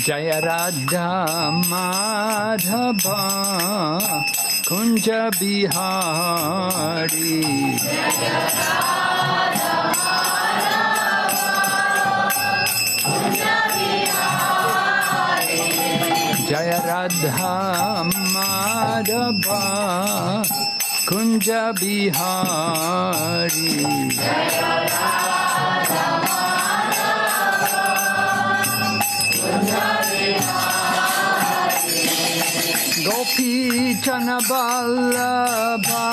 Jaya Radha Madhava Kunja Bihari Jaya Radha Madhava Kunja Bihari Gopi Jana Vallabha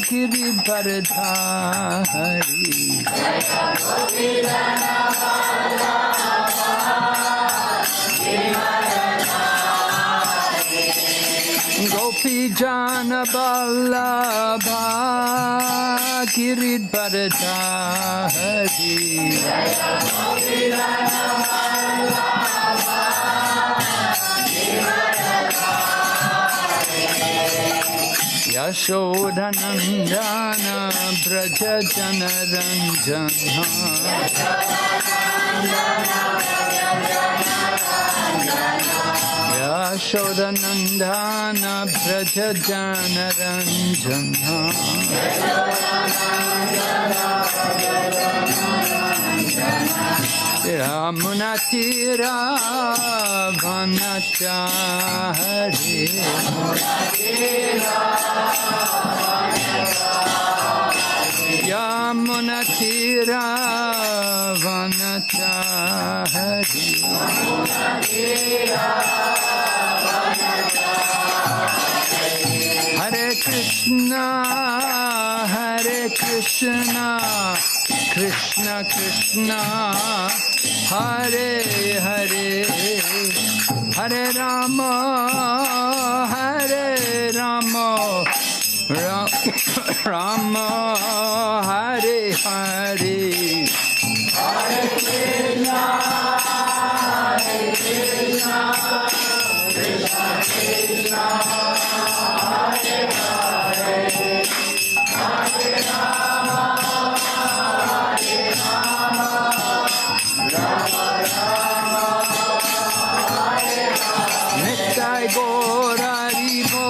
Giridharidhari Gopi Jana Vallabha Giridharidhari Yashodanandana Braja Janaranjana Yashodanandana Braja Janaranjana Yamunatira Vanachari Yamunatira Vanachari Hare Krishna Krishna Krishna Hare Hare Hare Rama Rama Hare Hare Hare Krishna Krishna Krishna Hare Hare Hare Rama Nitai Gaur Haribo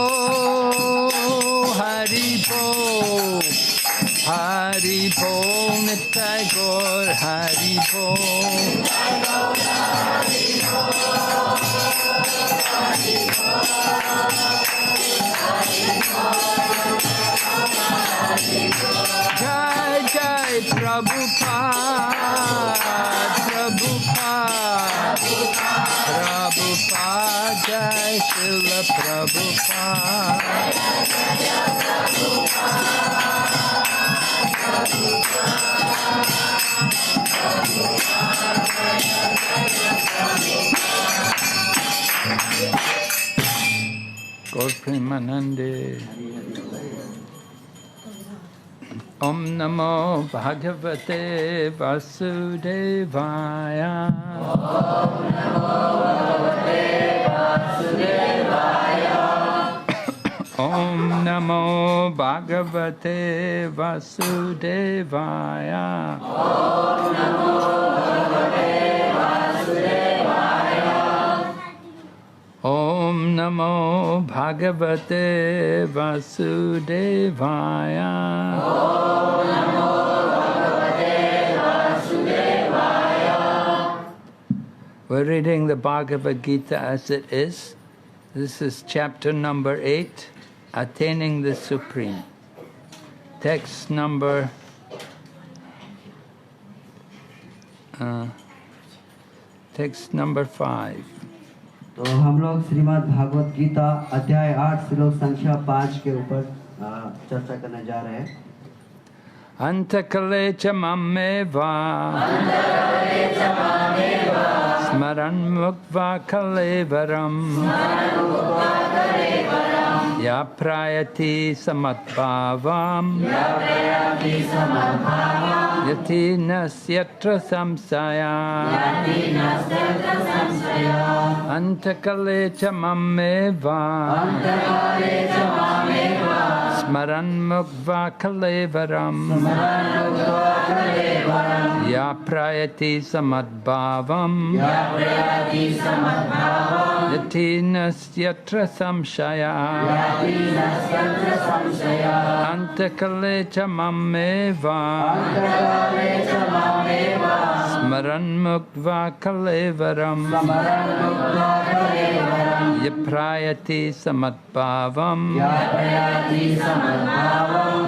Haribo Haribo Nitai Gaur Haribo Jai Jai Prabhupada Prabhupada Jai Srila Prabhupada Gaur Premanande Om Namo Bhagavate Vasudevaya Om Namo Bhagavate Vasudevaya Om Namo Bhagavate Vasudevaya Om Namo Bhagavate Vasudevaya Om Namo Bhagavate Vasudevaya Om Namo Bhagavate Vasudevaya We're reading the Bhagavad Gita as it is. This is chapter number 8, Attaining the Supreme. Text number 5. तो हम लोग श्रीमद् भागवत गीता अध्याय 8 श्लोक संख्या 5 के ऊपर चर्चा करने जा रहे हैं। Antakale cha mameva Smaran mukva kalevaram Ya prayati samatbhavam Yati nasyatra samsaya Antakale cha mameva Smaran Mukva Kalevaram Ya Prayati Samadbhavam Yati Nasyatra Samshaya Antakale Chamameva Smaran Mukva Kalevaram Yaprayati Samadbhavam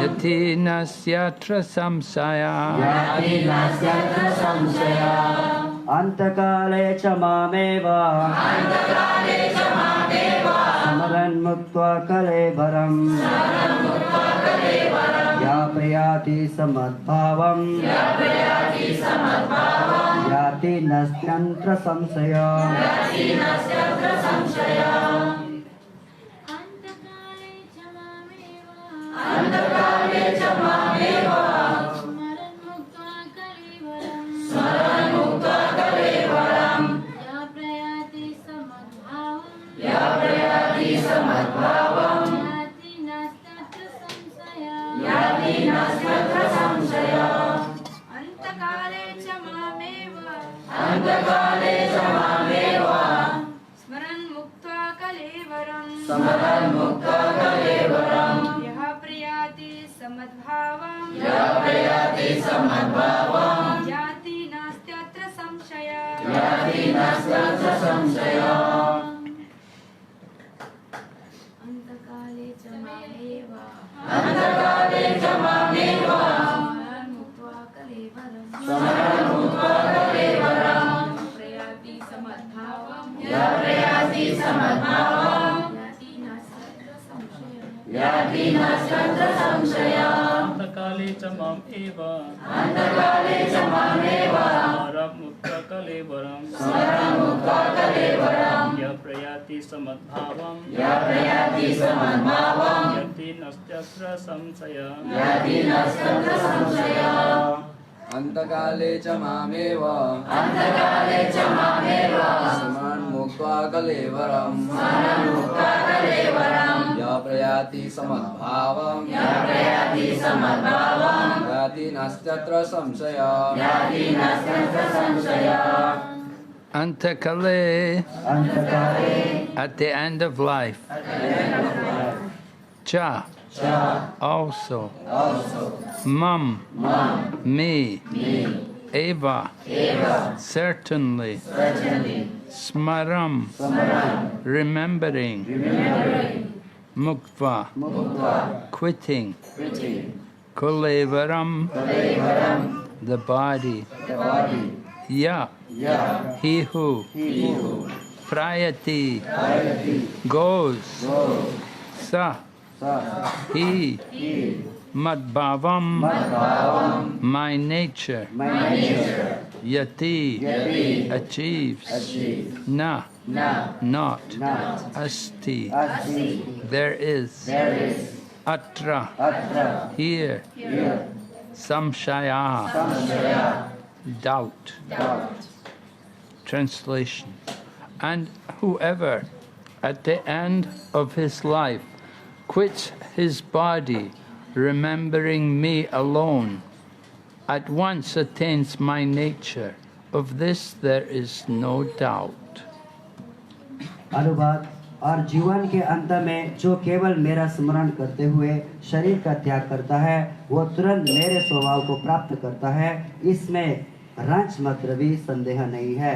Yati Nasyatra Samsaya Antakale cha mameva Samaran muktva kalevaram Ya prayati samadbhavam Yati nasyantra samsaya Antakale cha mameva Smaran mukta kalevaram Ya prayati samadbhavam Yati nasyatra samsaya Antakale cha mameva Smaran mukta kalevaram Yaha prayati samadbhavam Yati nastyatra samshaya Antakale cha mameva Smaran mukta kalevaram Prayati samadbhavam Yati nastyatra samshaya Antakale cha mam eva Smaran mukta kalevaram Ya prayati samadbhavam Yati nastyatra samsaya Antakale cha mameva Smaran mukta kalevaram Ya prayati samadbhavam Yati nastyatra samsaya Antakale at the end of life. Cha also. Mam me. Eva certainly. Smaram remembering. Muktva quitting. Kulevaram the body. Ya he who. Prayati goes. Sa he. Madbhavam my nature. Yati achieves. Na not. Asti there is. Atra here. Samshaya doubt. Translation. And whoever at the end of his life quits his body, remembering me alone, at once attains my nature. Of this there is no doubt. अनुवाद और जीवन के अंत में जो केवल मेरा स्मरण करते हुए शरीर का त्याग करता है वो तुरंत मेरे स्वभाव को प्राप्त करता है इसमें रंच मात्र भी संदेह नहीं है.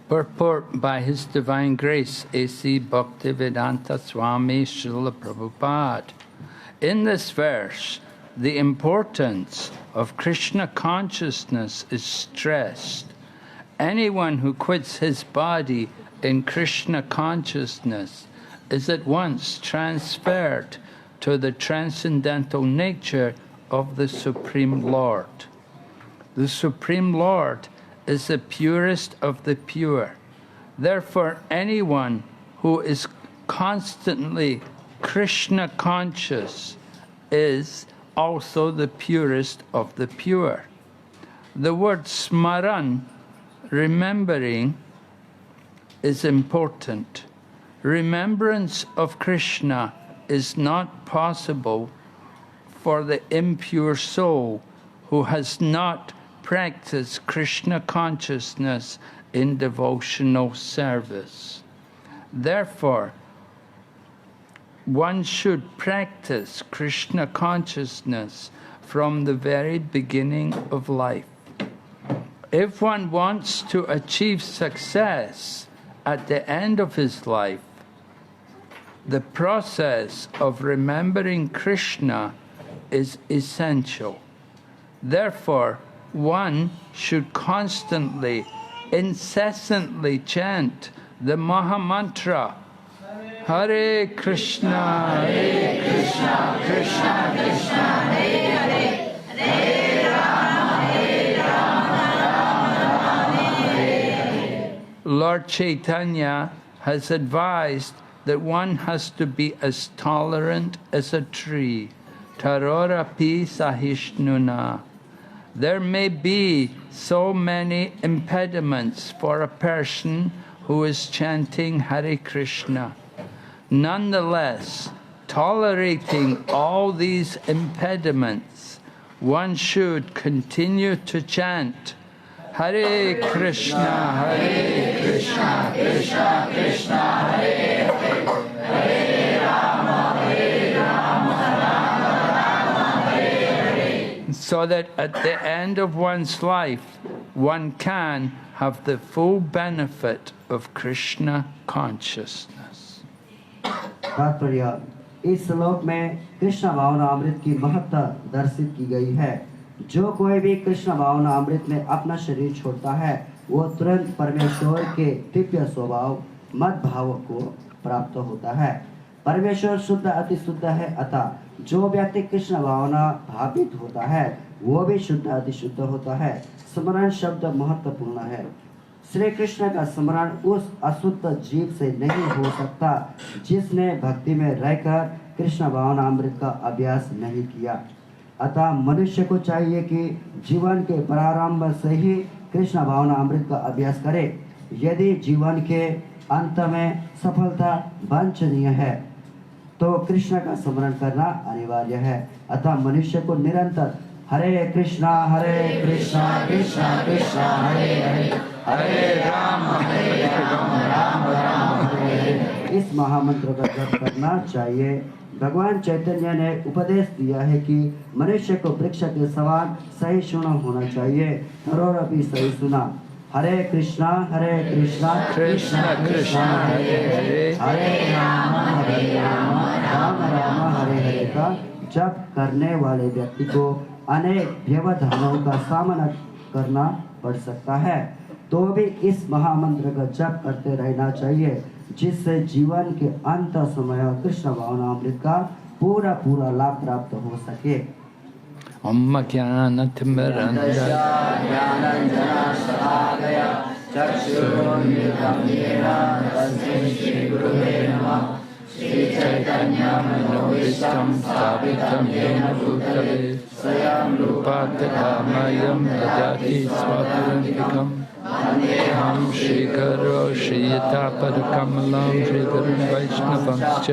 Purport by His Divine Grace, A.C. Bhaktivedanta Swami Srila Prabhupada. In this verse, the importance of Krishna consciousness is stressed. Anyone who quits his body in Krishna consciousness is at once transferred to the transcendental nature of the Supreme Lord. The Supreme Lord is the purest of the pure. Therefore, anyone who is constantly Krishna conscious is also the purest of the pure. The word smaran, remembering, is important. Remembrance of Krishna is not possible for the impure soul who has not practiced Krishna consciousness in devotional service. Therefore, one should practice Krishna consciousness from the very beginning of life. If one wants to achieve success at the end of his life, the process of remembering Krishna is essential. Therefore, one should constantly, incessantly chant the Maha Mantra, Hare Krishna, Hare Krishna, Krishna Krishna, Hare Hare, Hare Rama, Hare Rama, Rama Rama, Hare Hare. Lord Chaitanya has advised that one has to be as tolerant as a tree, tarorapi sahishnuna. There may be so many impediments for a person who is chanting Hare Krishna. Nonetheless, tolerating all these impediments, one should continue to chant Hare Krishna, Hare Krishna, Krishna Krishna, Hare Hare, Hare Rama, Hare Rama, Rama Rama, Hare Hare. So that at the end of one's life, one can have the full benefit of Krishna consciousness. तात्पर्य इस श्लोक में कृष्ण भावना अमृत की महत्ता दर्शित की गई है। जो कोई भी कृष्ण भावना अमृत में अपना शरीर छोड़ता है वो तुरंत परमेश्वर के दिव्य स्वभाव मद भाव को प्राप्त होता है। परमेश्वर शुद्ध अति शुद्ध है, अतः जो व्यक्ति कृष्ण भावना भावित होता है वो भी शुद्ध अति शुद्ध होता है। स्मरण शब्द महत्वपूर्ण है। श्री कृष्ण का स्मरण उस अशुद्ध जीव से नहीं हो सकता जिसने भक्ति में रहकर कृष्ण भावना अमृत का अभ्यास नहीं किया। अतः मनुष्य को चाहिए कि जीवन के प्रारंभ से ही कृष्ण भावना अमृत का अभ्यास करे। यदि जीवन के अंत में सफलता वांछनीय है तो कृष्ण का स्मरण करना अनिवार्य है। अतः मनुष्य को निरंतर हरे कृष्णा कृष्णा कृष्णा हरे हरे, हरे राम राम राम हरे हरे इस महामंत्र का जप करना चाहिए। भगवान चैतन्य ने उपदेश दिया है कि मनुष्य को वृक्ष के समान सहिष्णु होना चाहिए। हरोरपि सहिष्णुना। हरे कृष्णा कृष्णा कृष्णा हरे हरे, हरे राम राम राम हरे हरे का जप करने वाले व्यक्ति को अनेक व्यवधानों का सामना करना पड़ सकता है, तो भी इस महामंत्र का जप करते रहना चाहिए जिससे जीवन के अंत समय कृष्ण भावना अमृत का पूरा लाभ प्राप्त हो सके। Om Jnanatimmirandaya चक्षुरुन्मिलितं तस्मै श्रीगुरुवे नमः। श्री चैतन्य मनोभीष्टं स्थापितं येन भूतले स्वयं रूपा तथा मह्यं ददाति स्वापरन्तिकम्। वन्देऽहं श्रीगुरो श्रीयुतापदकमलं श्रीगुरुं वैष्णवंश्च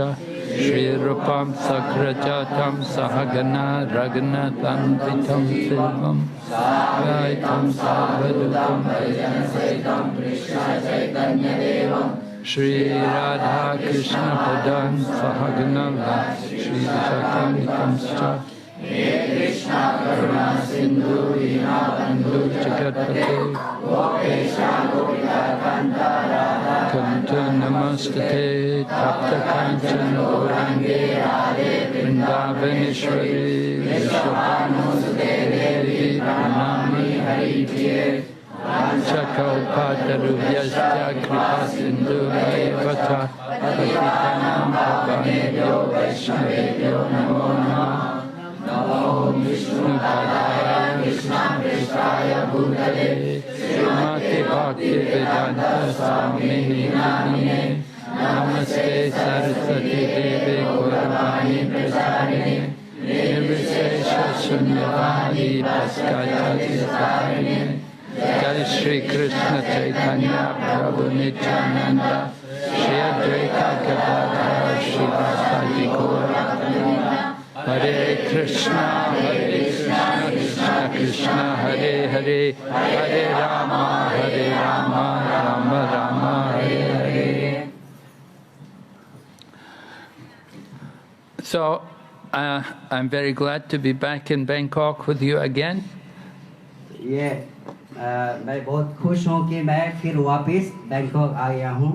श्रीरूपं सग्रजातं सहगना रघुनाथान्वितं सेवं साद्वैतं सावधूतं परिजनसहितं कृष्ण चैतन्यदेवं श्री राधा कृष्ण पदां सहगना श्रीविशाखान्वितंश्च। हे कृष्ण करुणा सिन्धु दीनबन्धु जगत्पते गोपेश गोपिकान्त राधा कान्त नमस्ते तप्तकाञ्चन गौराङ्गे राधे वृन्दावनेश्वरी विश्वभानुसुते देवी प्रणमामि हरिप्रिये। वाञ्छकल्पतरुभ्यश्च कृपासिन्धुभ्येव च पतितानां पावनेभ्यो वैष्णवेभ्यो नमो नमः। नमो विष्णुपादाय कृष्णप्रेष्ठाय भूतले श्रीमते भक्तिवेदान्त स्वामिने नामिने। नमस्ते सरस्वती देवे गौरवाणी प्रचारिणे निर्विशेष शून्यवादी भास्कराचार्यस्वामिने। जय श्री कृष्ण चैतन्य प्रभु नित्यानंद श्री अद्वैत गदाधर श्रीवासादि गौर Hare Krishna, Krishna Krishna, Hare Hare, Hare Rama, Rama Rama, Hare Hare. So, I'm very glad to be back in Bangkok with you again. ये मैं बहुत खुश हूँ कि मैं फिर वापस बैंकॉक आ गया हूँ.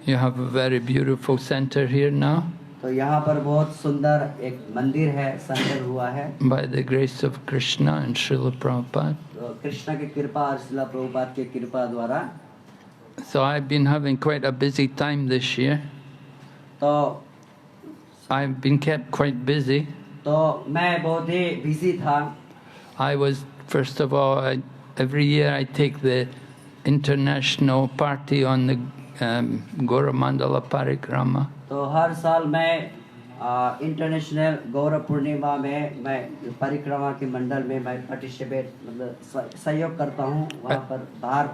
You have a very beautiful center here now. तो यहाँ पर बहुत सुंदर एक मंदिर है, संकर हुआ है. By the grace of Krishna and Srila Prabhupada. तो कृष्ण की कृपा और श्रील प्रभुपाद की कृपा द्वारा. So I've been having quite a busy time this year. तो I've been kept quite busy. तो मैं बहुत ही बिजी था. I was, first of all, every year I take the international party on the Gauramandala Parikrama. तो हर साल मैं international गौरव पूर्णिमा में मैं परिक्रमा के मंडल में मैं पार्टिसिपेट मतलब सहयोग करता हूँ वहाँ पर बाहर.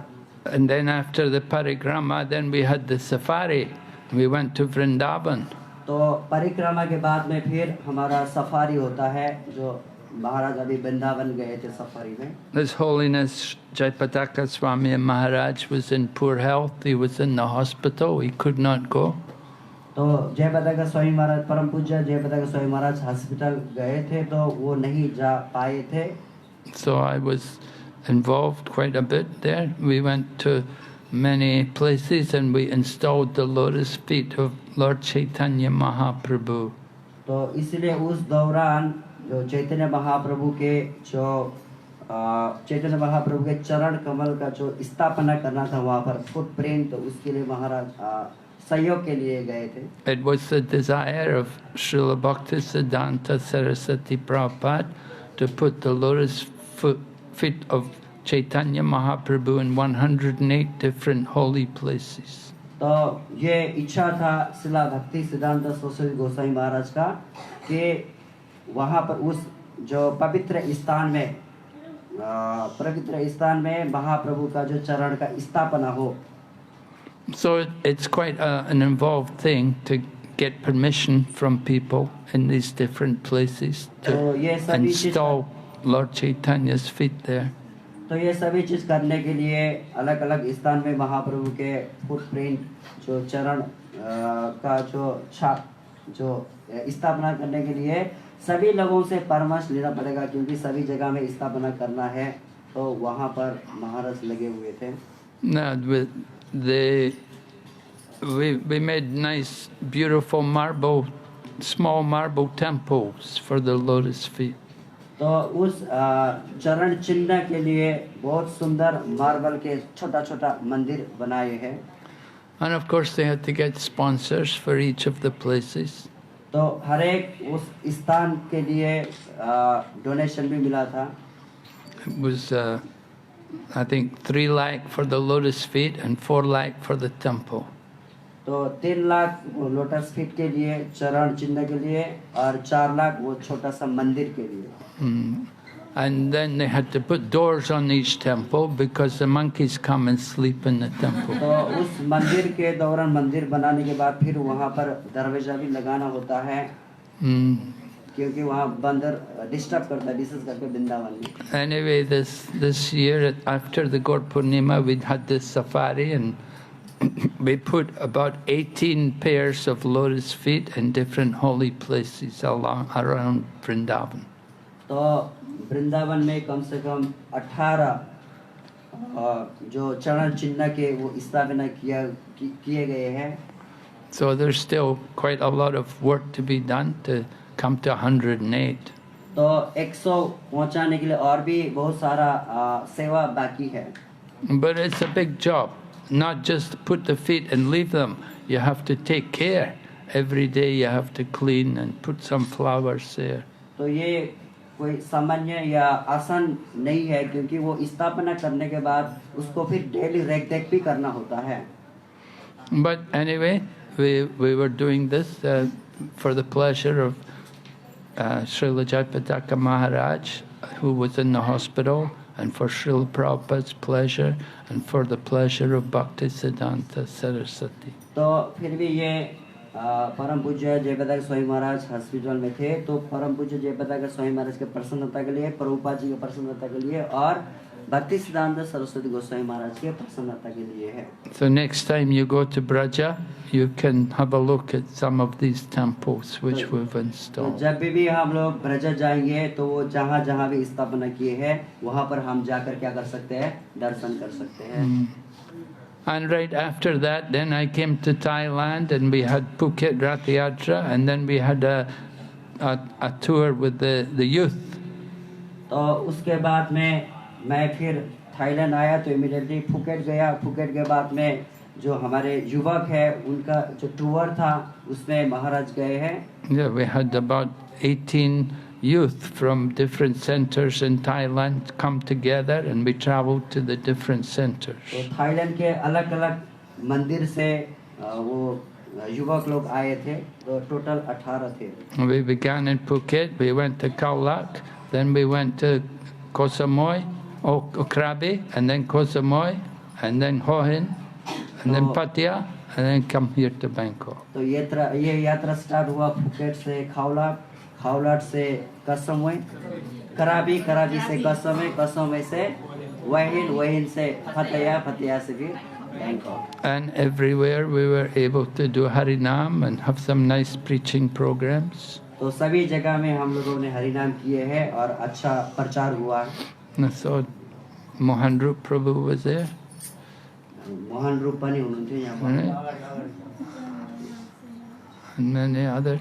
And then after the parikrama, then we had the safari. We went to Vrindavan. तो परिक्रमा के बाद में फिर हमारा सफारी होता है जो महाराज अभी वृंदावन गए थे सफारी में. His Holiness Jayapataka Swami Maharaj was in poor health. He was in the hospital. He could not go. तो जयपताका स्वामी महाराज परम पूज्य जयपताका स्वामी महाराज हॉस्पिटल गए थे तो वो नहीं जा पाए थे. So I was involved quite a bit there. We went to many places and we installed the lotus feet of Lord Chaitanya Mahaprabhu. तो इसलिए उस दौरान जो चैतन्य महाप्रभु के चरण कमल का जो स्थापना करना था वहाँ पर फुटप्रिंट, तो उसके लिए महाराज सहयोग के लिए गए थे. It was the desire of Srila Bhaktisiddhanta Saraswati Prabhupada to put the lotus feet of Chaitanya Mahaprabhu in 108 different holy places. तो ये इच्छा था श्रीला भक्ति सिद्धांत सरस्वती गोसाई महाराज का कि वहाँ पर उस जो पवित्र स्थान में महाप्रभु का जो चरण का स्थापना हो. So it's quite an involved thing to get permission from people in these different places to install Lord Chaitanya's feet there. तो ये सभी चीज करने के लिए अलग अलग स्थान में महाप्रभु के फुटप्रिंट जो चरण का जो छाप जो स्थापना करने के लिए सभी लोगों से परामर्श लेना पड़ेगा क्योंकि सभी जगह में स्थापना करना है. तो वहाँ पर महाराज लगे हुए थे. Now, we made nice, beautiful small marble temples for the lotus feet. तो उस चरण चिन्ह के लिए बहुत सुंदर मार्बल के छोटा छोटा मंदिर बनाए हैं. And of course they had to get sponsors for each of the places. तो हर एक उस स्थान के लिए डोनेशन भी मिला था. It was I think 3 lakh for the lotus feet and 4 lakh for the temple. तो 3 लाख वो लोटस फीट के लिए चरण चिन्ह के लिए और 4 लाख वो छोटा सा मंदिर के लिए. And then they had to put doors on each temple because the monkeys come and sleep in the temple. तो उस मंदिर के दौरान मंदिर बनाने के बाद फिर वहाँ पर दरवाजा भी लगाना होता है क्योंकि वहाँ बंदर डिस्टर्ब करता है विशेष करके वृंदावन में. Anyway, this year after the Gaur Purnima we had this safari and we put about 18 pairs of lotus feet in different holy places around Vrindavan. तो वृंदावन में कम से कम 18 जो चरण चिन्ह के वो स्थापना किए गए हैं. So there's still quite a lot of work to be done to come to 108. तो 100 पहुंचाने के लिए और भी बहुत सारा सेवा बाकी है. But it's a big job. Not just put the feet and leave them. You have to take care. Every day you have to clean and put some flowers there. तो ये कोई सामान्य या आसान नहीं है क्योंकि वो स्थापना करने के बाद उसको फिर डेली रेख भी करना होता है. But anyway, we were doing this for the pleasure of Srila Jayapataka Maharaj, who was in the hospital, and for Srila Prabhupada's pleasure, and for the pleasure of Bhaktisiddhanta Saraswati. तो फिर भी ये परम पूज्य जयप्रताप स्वामी महाराज हॉस्पिटल में थे, तो परम पूज्य जयप्रताप स्वामी महाराज के प्रसन्नता के लिए, प्रभुपाद जी के प्रसन्नता के लिए और भक्ति सिद्धांत सरस्वती गोस्वामी महाराज के प्रसन्नता के लिए है। So next time you go to Braja, you can have a look at some of these temples which we've तो installed. जब भी हम लोग ब्रज जाएंगे तो वो जहाँ जहाँ भी स्थापना किए हैं वहाँ पर हम जाकर क्या कर सकते हैं, दर्शन कर सकते हैं। And right after that, then I came to Thailand, and we had Phuket Rath Yatra, and then we had a tour with the youth. तो उसके बाद में मैं फिर थाईलैंड आया तो इमीडिएटली फुकेट गया। फुकेट के बाद में जो हमारे युवक है उनका जो टूर था उसमें महाराज गए हैं। Yeah, we had about 18 youth from different centers in Thailand come together, and we traveled to the different centers. तो थाईलैंड के अलग अलग मंदिर से वो युवक लोग आए थे, तो टोटल 18 थे। We began in Phuket, we went to Khao Lak, then we went to Koh Samui, Krabi, and then Koh Samui, and then Hua Hin, and then Pattaya, and then come here to Bangkok. तो ये यात्रा start हुआ Phuket से खावलाट, खावलाट से कसमोई, कराबी, कराबी से कसमोई, कसमोई से वहीन, वहीन से पतया, पतया से भी Bangkok. And everywhere we were able to do Harinam and have some nice preaching programs. तो सभी जगह में हम लोगों ने हरिनाम किए हैं और अच्छा प्रचार हुआ। And so Mohan Rup Prabhu was there. Mohan रूप पनि हुनुहुन्थ्यो यहाँ पर। And many other.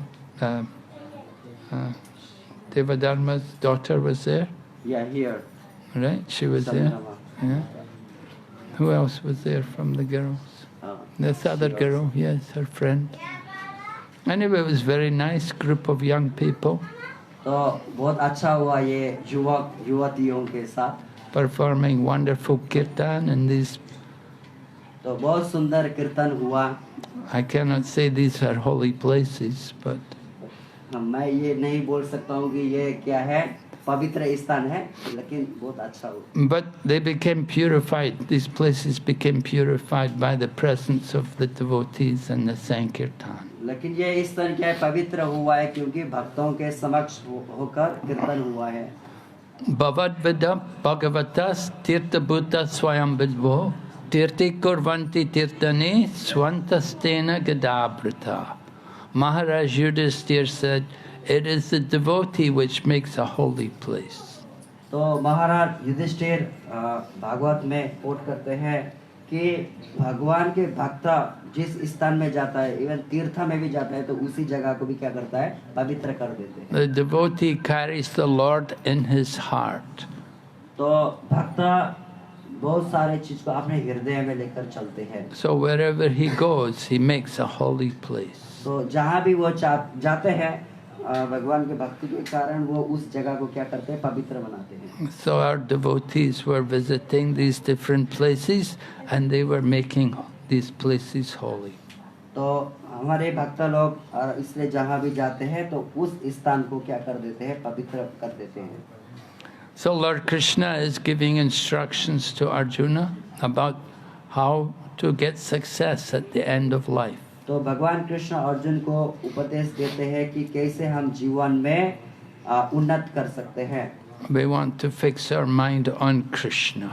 Devadharma's daughter was there, Yeah, here. right? She was there. Samdama. Yeah. Who else was there from the girls? This other girl, yes, her friend. Anyway, it was a very nice group of young people तो बहुत अच्छा हुआ ये युवक युवतियों के साथ। performing wonderful kirtan in these. तो बहुत सुंदर कीर्तन हुआ। I cannot say these are holy places, but मैं ये नहीं बोल सकता हूँ कि ये क्या है, पवित्र स्थान है, लेकिन बहुत अच्छा हुआ। they became purified. These places became purified by the presence of the devotees and the Sankirtan. लेकिन ये स्थान क्या है, पवित्र हुआ है क्योंकि भक्तों के समक्ष होकर कीर्तन हुआ है। Bhavad-vida Bhagavatas Tirtha Bhuta Swayam Vidvo Tirti Kurvanti Tirtani Swantastena Gadabrata. Maharaj Yudhisthira said, it is the devotee which makes a holy place. तो महाराज युधिष्ठिर भागवत में कोट करते हैं कि भगवान के भक्त जिस स्थान में जाता है, इवन तीर्थ में भी जाता है, तो उसी जगह को भी क्या करता है, पवित्र कर देते हैं। The devotee carries the Lord in his heart. तो भक्त बहुत सारे चीज को अपने हृदय में लेकर चलते हैं। So wherever he goes, he makes a holy place. तो जहाँ भी वो जाते हैं, भगवान के भक्ति के कारण वो उस जगह को क्या करते हैं, पवित्र बनाते हैं। So our devotees were visiting these different places, and they were making these places holy. तो हमारे भक्त लोग इसलिए जहाँ भी जाते हैं तो उस स्थान को क्या कर देते हैं, पवित्र कर देते हैं। So Lord Krishna is giving instructions to Arjuna about how to get success at the end of life. तो भगवान कृष्ण अर्जुन को उपदेश देते हैं कि कैसे हम जीवन में उन्नत कर सकते हैं। We want to fix our mind on Krishna.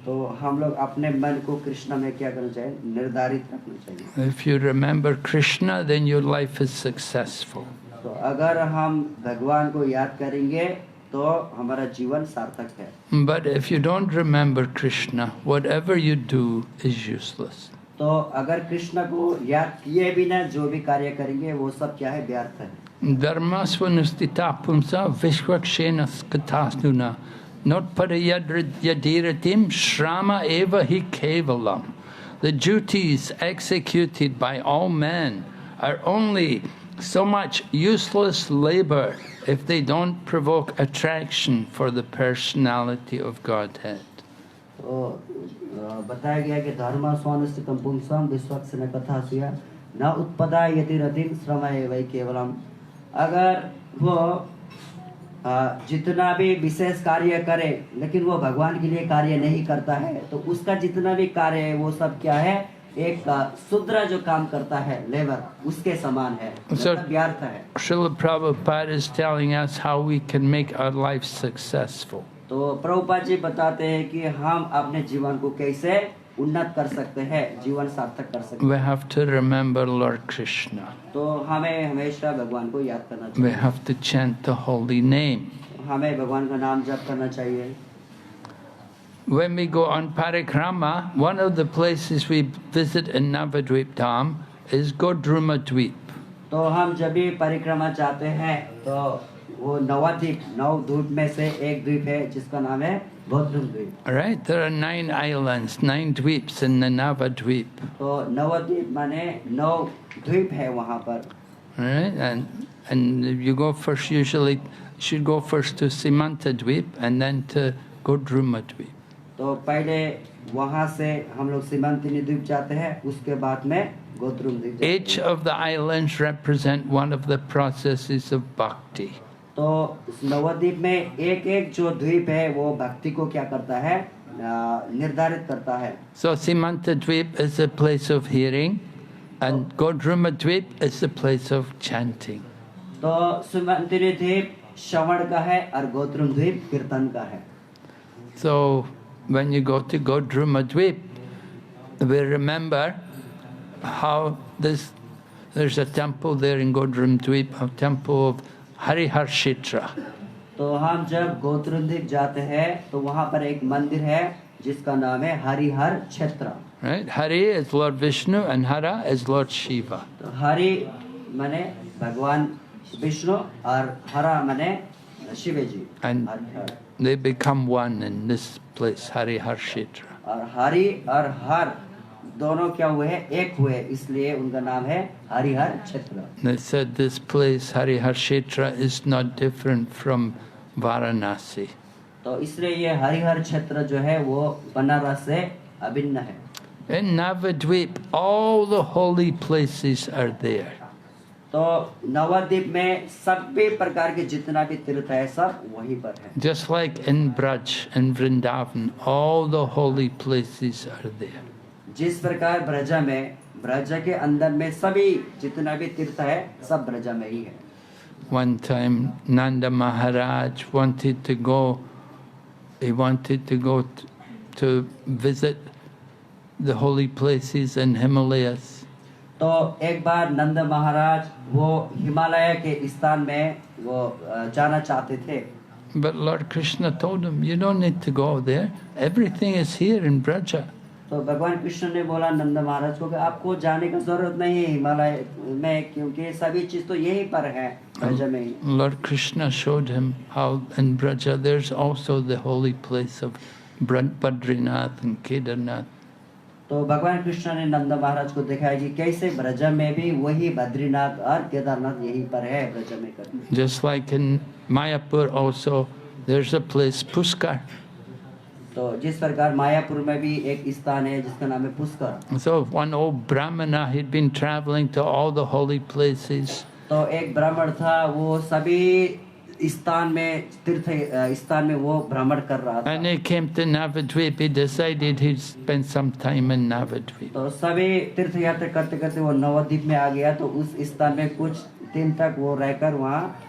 तो हम लोग अपने मन को कृष्ण में क्या करना चाहिए, निर्धारित रखना चाहिए। If you remember Krishna, then your life is successful. तो अगर हम भगवान को याद करेंगे तो हमारा जीवन सार्थक है। But if you don't remember Krishna, whatever you do is useless. तो अगर कृष्ण को याद किए बिना जो भी कार्य करेंगे वो सब क्या है, व्यर्थ है। Dharmasvanustita pumsa vishwakshena skatasnuna notparayadiratim shrama eva hi kevalam. The duties executed by all men are only so much useless labor if they don't provoke attraction for the personality of Godhead. तो बताया गया कि धर्म स्वानुष्ठितम पुंसम विश्वक्सेन कथासुया न उत्पदायति रतिम श्रमये वै केवलम। अगर वो जितना भी विशेष कार्य करे लेकिन वो भगवान के लिए कार्य नहीं करता है तो उसका जितना भी कार्य है वो सब क्या है, एक शूद्र जो काम करता है लेबर उसके समान है, मतलब व्यर्थ है। Srila Prabhupada is telling us how we can make our life successful. तो प्रभुपाद जी बताते हैं कि हम अपने जीवन को कैसे उन्नत कर सकते हैं, जीवन सार्थक कर सकते We हैं। have to remember Lord Krishna. तो हमें हमेशा भगवान को याद करना We चाहिए, have to chant the holy name. हमें भगवान का नाम जप करना चाहिए। When we go on parikrama, one of the places we visit in Navadvip Dham is Godruma Dweep. तो हम जब भी परिक्रमा चाहते हैं तो वो नवद्वीप, 9 द्वीप में से एक द्वीप है जिसका नाम है गोद्रुम द्वीप। Right? There are 9 islands, 9 dweeps in the Navadvip. तो नवद्वीप माने 9 द्वीप है वहाँ पर। Right? And you go first, usually should go first to Simanta Dweep and then to Godruma Dweep. तो पहले वहाँ से हम लोग सीमांतिनी द्वीप जाते हैं, उसके बाद में गोद्रुम द्वीप जाते Each हैं। of the islands represent one of the processes of bhakti. तो उस नवद्वीप में एक एक जो द्वीप है वो भक्ति को क्या करता है, निर्धारित करता है। So Simanta Dweep is a place of hearing and Godruma Dweep is a place of chanting. तो सीमांतिनी द्वीप श्रवण का है और गोद्रुम द्वीप कीर्तन का है। So when you go to Godruma Dweep, we remember how there's a temple there in Godruma Dweep, a temple of Hariharshitra. तो हम जब गोद्रुम द्वीप जाते हैं तो वहाँ पर एक मंदिर है जिसका नाम है हरिहर क्षेत्र। Right? Hari is Lord Vishnu and Hara is Lord Shiva. तो हरि माने भगवान विष्णु और हरा माने शिव जी। And Harihar. they become one in this place, Hariharshitra. और हरि और हर दोनों क्या हुए हैं, एक हुए, इसलिए उनका नाम है हरिहर क्षेत्र। They said this place, Hariharshitra, is not different from Varanasi. तो इसलिए ये हरिहर क्षेत्र जो है वो बनारस से अभिन्न है। In Navadvip, all the holy places are there. तो नवद्वीप में सभी प्रकार के जितना भी तीर्थ है सब वहीं पर है। Just like in Braj and Vrindavan, all the holy places are there. जिस प्रकार ब्रजा में, ब्रजा के अंदर में सभी जितना भी तीर्थ है सब ब्रजा में ही है। One time, Nanda Maharaj wanted to go to visit the holy places in Himalayas. तो एक बार नंद महाराज वो हिमालय के स्थान में वो जाना चाहते थे। But Lord Krishna told him, you don't need to go there. Everything is here in Braja. तो भगवान कृष्ण ने बोला नंद महाराज को कि आपको जाने का जरूरत नहीं है हिमालय में, क्योंकि सभी चीज तो यहीं पर है ब्रज में ही। Lord Krishna showed him how in Braja there's also the holy place of Badrinath and Kedarnath. तो भगवान कृष्ण ने नंद महाराज को दिखाया कि कैसे ब्रज में भी वही बद्रीनाथ और केदारनाथ यहीं पर है ब्रज में करने। Just like in Mayapur also there's a place Puskar. तो जिस प्रकार मायापुर में भी एक स्थान है जिसका नाम है Pushkar. So one old Brahmana, he'd been traveling to all the holy places. तो एक ब्राह्मण था, वो सभी स्थान में तीर्थ स्थान में वो भ्रमण कर रहा था। And he came to Navadvip. He decided he'd spend some time in Navadvip. तो सभी तीर्थ यात्रा करते करते वो नवद्वीप में आ गया, तो उस स्थान में कुछ दिन तक वो रहकर वहाँ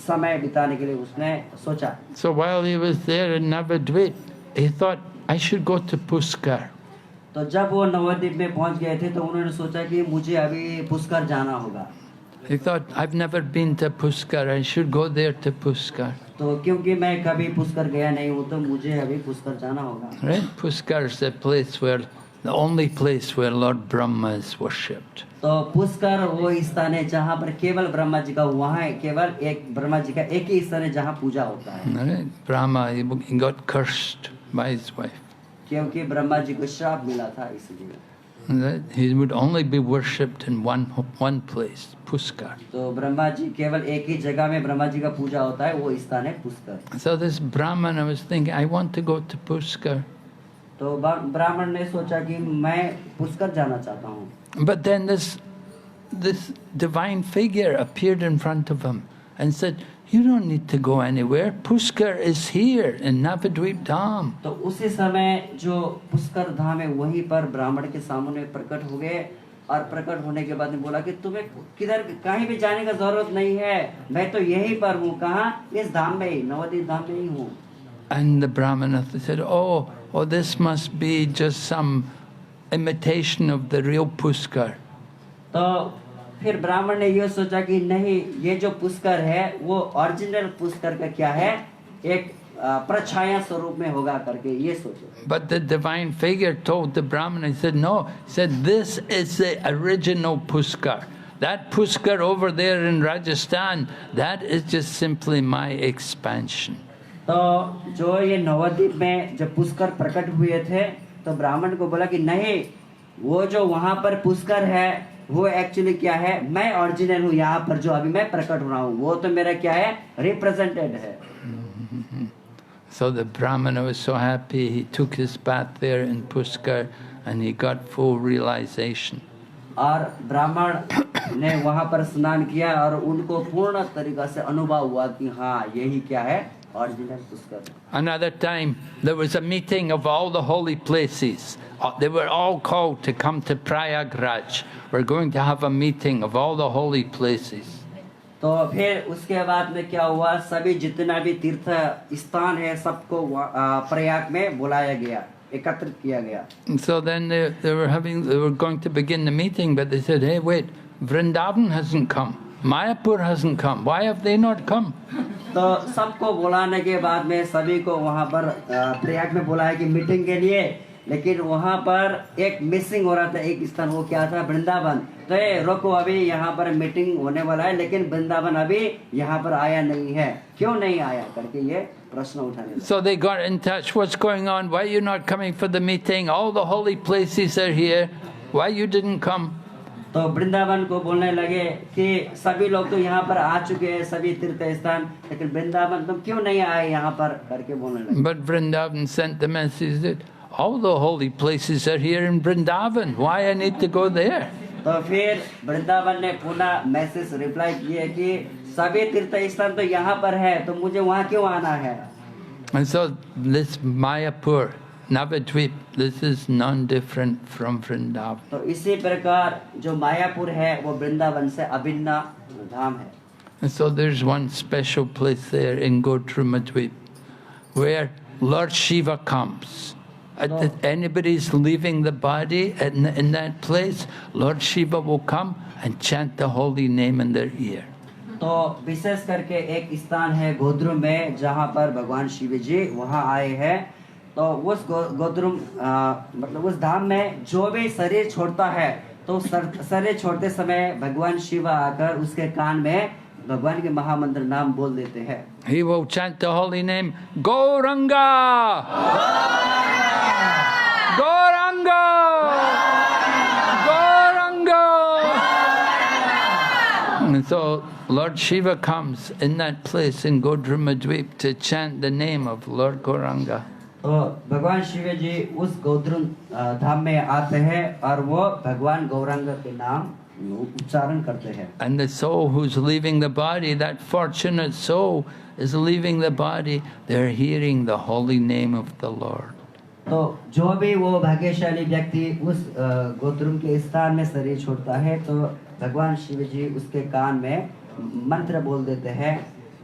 समय बिताने के लिए उसने सोचा। So while he was there in Navadvip, he thought, I should go to Puskar. तो जब वो नवद्वीप में पहुँच गए थे तो उन्होंने सोचा कि मुझे अभी पुष्कर जाना होगा। He thought, I've never been to Puskar. I should go there to Puskar. तो क्योंकि मैं कभी पुष्कर गया नहीं हूँ तो मुझे अभी पुष्कर जाना होगा। Right? Puskar is the place where, the only place where Lord Brahma is worshipped. तो पुष्कर वो स्थान है जहाँ पर केवल ब्रह्मा जी का, वहाँ है केवल एक ब्रह्मा जी का एक ही स्थान है जहाँ पूजा होता है। Right? Brahma, he got cursed by his wife. क्योंकि ब्रह्मा जी को श्राप मिला था इसलिए। Right? He would only be worshipped in one place, Puskar. तो ब्रह्मा जी केवल एक ही जगह में ब्रह्मा जी का पूजा होता है, वो स्थान है Pushkar. So this Brahmana was thinking, I want to go to Puskar. तो ब्राह्मण ने सोचा कि मैं पुष्कर जाना चाहता हूँ। But then this divine figure appeared in front of him and said, You don't need to go anywhere. Pushkar is here in Navadvip Dham. तो उसी समय जो पुष्कर धाम है वहीं पर ब्राह्मण के सामने प्रकट हो गए और प्रकट होने के बाद में बोला कि तुम्हें किधर कहीं भी जाने का जरूरत नहीं है, मैं तो यहीं पर हूँ। कहाँ? इस धाम में ही, नवद्वीप धाम में ही हूँ। And the Brahmana said, oh, this must be just some imitation of the real Pushkar. तो फिर ब्राह्मण ने ये सोचा कि नहीं, ये जो पुष्कर है वो ओरिजिनल पुष्कर का क्या है, एक प्रछाया स्वरूप में होगा करके ये सोचो। But the divine figure told the Brahmana, he said, no, he said, this is the original Pushkar. That Pushkar over there in Rajasthan, that is just simply my expansion. तो जो ये नवद्वीप में जब पुष्कर प्रकट हुए थे तो ब्राह्मण को बोला कि नहीं, वो जो वहाँ पर पुष्कर है वो एक्चुअली क्या है, मैं ओरिजिनल हूँ, यहाँ पर जो अभी मैं प्रकट हो रहा हूँ वो तो मेरा क्या है, रिप्रेजेंटेड है। So the Brahmana was so happy, he took his bath there in Pushkar and he got full realization. और ब्राह्मण ने वहाँ पर स्नान किया और उनको पूर्ण तरीका से अनुभव हुआ कि हाँ यही क्या है, original Pushkar. Another time, there was a meeting of all the holy places. They were all called to come to Prayagraj. We're going to have a meeting of all the holy places. तो फिर उसके बाद में क्या हुआ, सभी जितना भी तीर्थ स्थान है सबको प्रयाग में बुलाया गया, एकत्रित किया गया। And so then they were going to begin the meeting, but they said, hey, wait, Vrindavan hasn't come. Mayapur hasn't come. Why have they not come? तो सबको बुलाने के बाद में सभी को वहाँ पर प्रयाग में बुलाया कि मीटिंग के लिए, लेकिन वहाँ पर एक मिसिंग हो रहा था, एक स्थान, वो क्या था, वृंदावन। तो ये रोको, अभी यहाँ पर मीटिंग होने वाला है लेकिन वृंदावन अभी यहाँ पर आया नहीं है, क्यों नहीं आया करके ये प्रश्न उठाने। So they got in touch. What's going on? Why are you not coming for the meeting? All the holy places are here. Why you didn't come? तो वृंदावन को बोलने लगे कि सभी लोग तो यहाँ पर आ चुके हैं, सभी तीर्थ स्थान, लेकिन वृंदावन तुम क्यों नहीं आए यहाँ पर करके बोलने लगे। But Vrindavan sent the message that all the holy places are here in Vrindavan. Why I need to go there? तो फिर वृंदावन ने पुनः मैसेज रिप्लाई किए कि सभी तीर्थ स्थान तो यहाँ पर है, तो मुझे वहाँ क्यों आना है। And so this Mayapur, Navadvip, this is non-different from Vrindavan. तो इसी प्रकार जो मायापुर है वो वृंदावन से अभिन्न धाम है। And so there's one special place there in Godrumadvip where Lord Shiva comes. Anybody's leaving the body in that place, Lord Shiva will come and chant the holy name in their ear. तो विशेष करके एक स्थान है गोद्रुम में जहाँ पर भगवान शिव जी वहाँ आए हैं। तो उस गोद्रुम मतलब उस धाम में जो भी शरीर छोड़ता है तो शरीर छोड़ते समय भगवान शिव आकर उसके कान में भगवान के महामंत्र नाम बोल देते हैं। He will chant the holy name, Gauranga! Gauranga! Gauranga! And so Lord Shiva comes in that place in Godrumadvip to chant the name of Lord Gauranga. तो भगवान शिव जी उस गोद्रुम धाम में आते हैं और वो भगवान गौरांग के नाम उच्चारण करते हैं। And the soul who's leaving the body, that fortunate soul is leaving the body, they're hearing the holy name of the Lord. तो जो भी वो भाग्यशाली व्यक्ति उस गोद्रुम के स्थान में शरीर छोड़ता है तो भगवान शिव जी उसके कान में मंत्र बोल देते हैं,